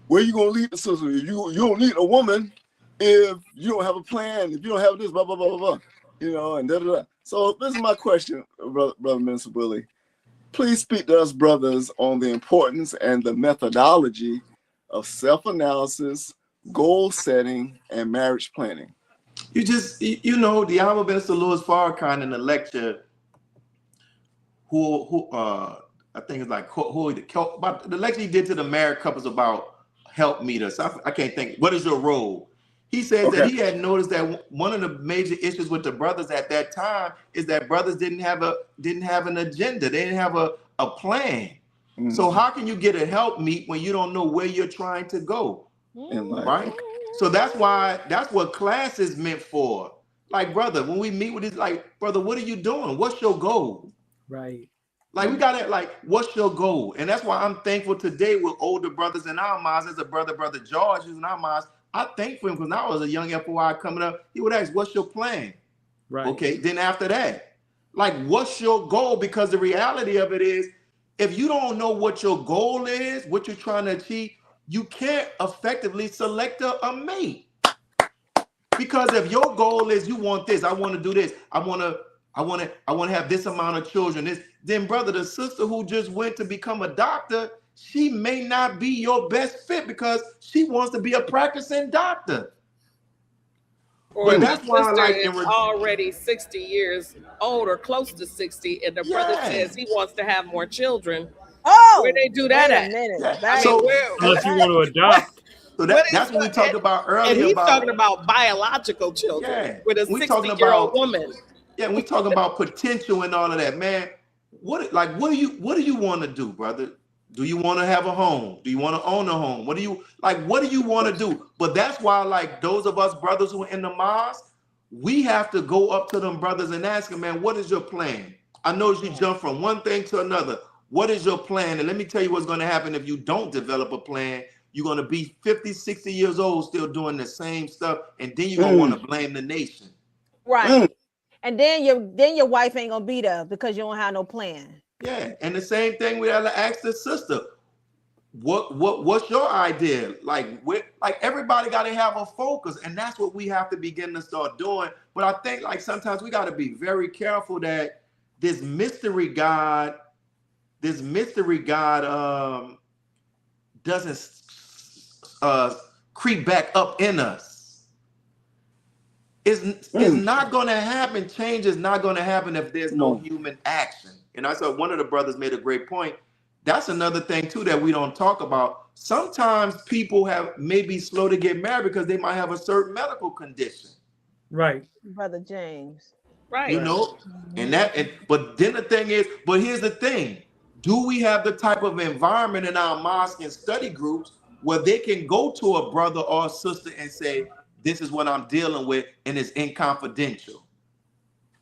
Speaker 3: where you gonna lead the sister? You don't lead a woman if you don't have a plan. If you don't have this, blah blah blah blah blah, and da da da." So this is my question, brother Minister Willie. Please speak to us brothers on the importance and the methodology of self-analysis, goal setting, and marriage planning.
Speaker 6: The Honorable Minister Louis Farrakhan in the lecture, I think it's like about the lecture he did to the married couples about help meet us. I can't think. What is your role? He says that he had noticed that one of the major issues with the brothers at that time is that brothers didn't have an agenda. They didn't have a plan. Mm-hmm. So how can you get a help meet when you don't know where you're trying to go? Right? So that's what class is meant for. Like, brother, when we meet with this, like, brother, what are you doing? What's your goal?
Speaker 5: Right.
Speaker 6: Like, we got it, like, what's your goal? And that's why I'm thankful today with older brothers in our minds. As a brother George is in our minds. I thank for him, because I was a young FOI coming up. He would ask, what's your plan?
Speaker 5: Right.
Speaker 6: Okay, then after that, like, what's your goal? Because the reality of it is, if you don't know what your goal is, what you're trying to achieve, you can't effectively select a mate. Because if your goal is, you want this, I want to do this, I want to have this amount of children, then brother, the sister who just went to become a doctor, she may not be your best fit because she wants to be a practicing doctor.
Speaker 4: Or
Speaker 6: But
Speaker 4: the
Speaker 6: that's why,
Speaker 4: sister
Speaker 6: like,
Speaker 4: is already 60 years old or close to 60, and the brother says he wants to have more children.
Speaker 2: Oh,
Speaker 4: where they do that at?
Speaker 5: Unless you want to adopt.
Speaker 6: So that's what we talked about earlier.
Speaker 4: And he's talking about biological children with a 60-year-old woman.
Speaker 6: Yeah, we talking about potential and all of that, man. What do you want to do, brother? Do you want to have a home? Do you want to own a home? What do you want to do? But that's why, like, those of us brothers who are in the mosque, we have to go up to them brothers and ask them, man, what is your plan? I know you jump from one thing to another. What is your plan? And let me tell you what's going to happen if you don't develop a plan. You're going to be 50, 60 years old still doing the same stuff, and then you're going to want to blame the nation.
Speaker 2: Right. And then your wife ain't going to be there because you don't have no plan.
Speaker 6: Yeah, and the same thing we have to ask the sister. What's your idea? Like everybody got to have a focus, and that's what we have to begin to start doing. But I think, like, sometimes we got to be very careful that this mystery God doesn't creep back up in us. It's not going to happen. Change is not going to happen if there's no human action. And I said one of the brothers made a great point. That's another thing too that we don't talk about. Sometimes people may be slow to get married because they might have a certain medical condition.
Speaker 5: Right.
Speaker 2: Brother James.
Speaker 4: Right.
Speaker 6: You know, but then the thing is, but here's the thing. Do we have the type of environment in our mosque and study groups where they can go to a brother or a sister and say, this is what I'm dealing with, and it's inconfidential?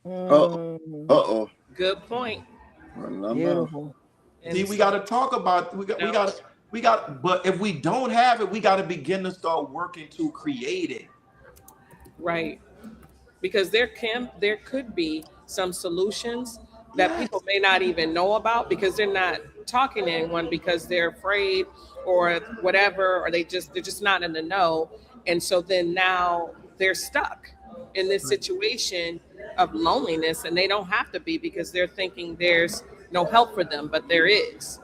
Speaker 3: Uh-oh.
Speaker 4: Good point.
Speaker 2: Beautiful.
Speaker 6: See, we got to talk about, we got, but if we don't have it, we got to begin to start working to create it.
Speaker 4: Right. Because there could be some solutions that people may not even know about because they're not talking to anyone because they're afraid or whatever, or they're just not in the know. And so then now they're stuck in this situation of loneliness, and they don't have to be because they're thinking there's no help for them, but there is.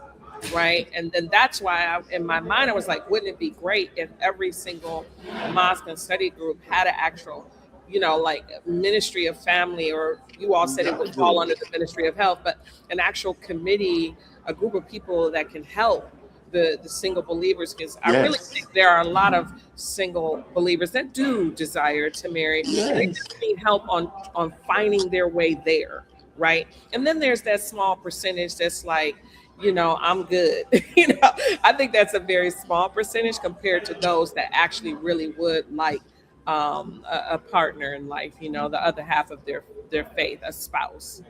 Speaker 4: Right. And then that's why in my mind, I was like, wouldn't it be great if every single mosque and study group had an actual, like ministry of family, or you all said it would fall under the ministry of health, but an actual committee, a group of people that can help the single believers, because I really think there are a lot of single believers that do desire to marry. They just need help on finding their way there. Right. And then there's that small percentage that's like, I'm good. I think that's a very small percentage compared to those that actually really would like a partner in life, the other half of their faith, a spouse.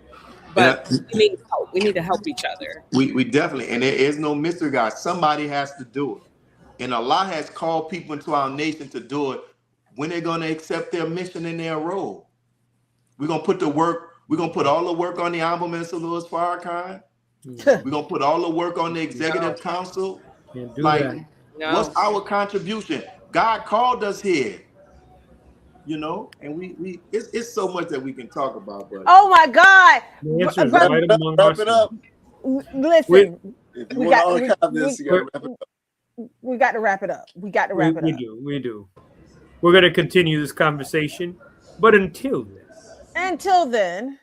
Speaker 4: But we need help. We need to help each other.
Speaker 6: We definitely, and there is no mystery, guys. Somebody has to do it. And Allah has called people into our nation to do it. When they're going to accept their mission and their role, we're going to put all the work on the Honorable Minister Louis Farrakhan. We're going to put all the work on the executive council. What's our contribution? God called us here, and we it's so much that we can talk about. But
Speaker 2: oh my God.
Speaker 3: Wrap it up.
Speaker 2: Listen,
Speaker 3: we got to wrap it up.
Speaker 2: We got to wrap it up. We do.
Speaker 5: We're going to continue this conversation, but until then.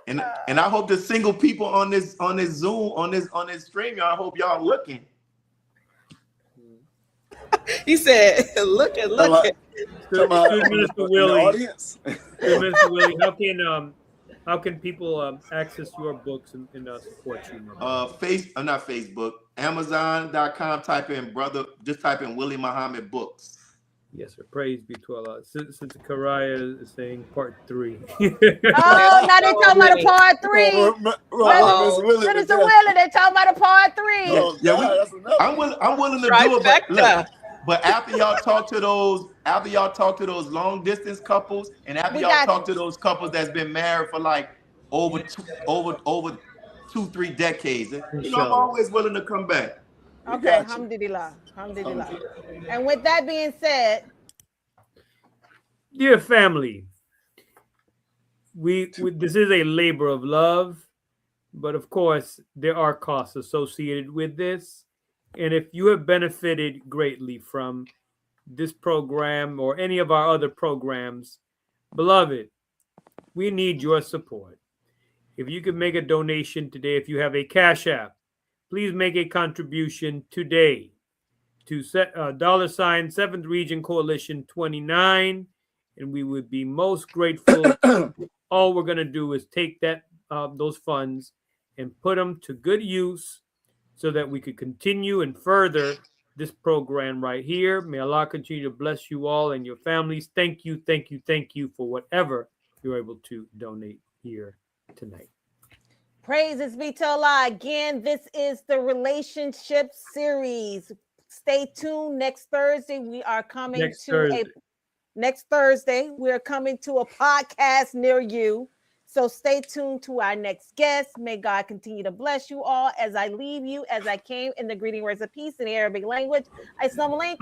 Speaker 6: And I hope the single people on this Zoom, on this stream, I hope y'all looking.
Speaker 4: He said, looking.
Speaker 5: Mr. Willie, how can people access your books and support you?
Speaker 6: Not Facebook, Amazon.com. Type in Willie Muhammad books.
Speaker 5: Yes, sir. Praise be to Allah. Since Karaya is saying part 3.
Speaker 2: Oh, now they talking about a part 3. Minister Willie, they talking about a part 3.
Speaker 6: I'm willing to do it, but after y'all talk to those long distance couples, and after y'all talk to those couples that's been married for like over 2-3 decades, I'm always willing to come back.
Speaker 2: Okay, alhamdulillah. And with that being said,
Speaker 5: dear family, this is a labor of love, but of course there are costs associated with this. And if you have benefited greatly from this program or any of our other programs, beloved, we need your support. If you could make a donation today, if you have a Cash App, please make a contribution today to $7th Region Coalition 29, and we would be most grateful. All we're going to do is take those funds and put them to good use so that we could continue and further this program right here. May Allah continue to bless you all and your families. Thank you for whatever you're able to donate here tonight.
Speaker 2: Praises be to Allah. Again, this is the relationship series. Stay tuned. Next Thursday, we are coming next Thursday, we're coming to a podcast near you. So stay tuned to our next guest. May God continue to bless you all as I leave you, as I came in the greeting words of peace in the Arabic language. Assalamu alaikum.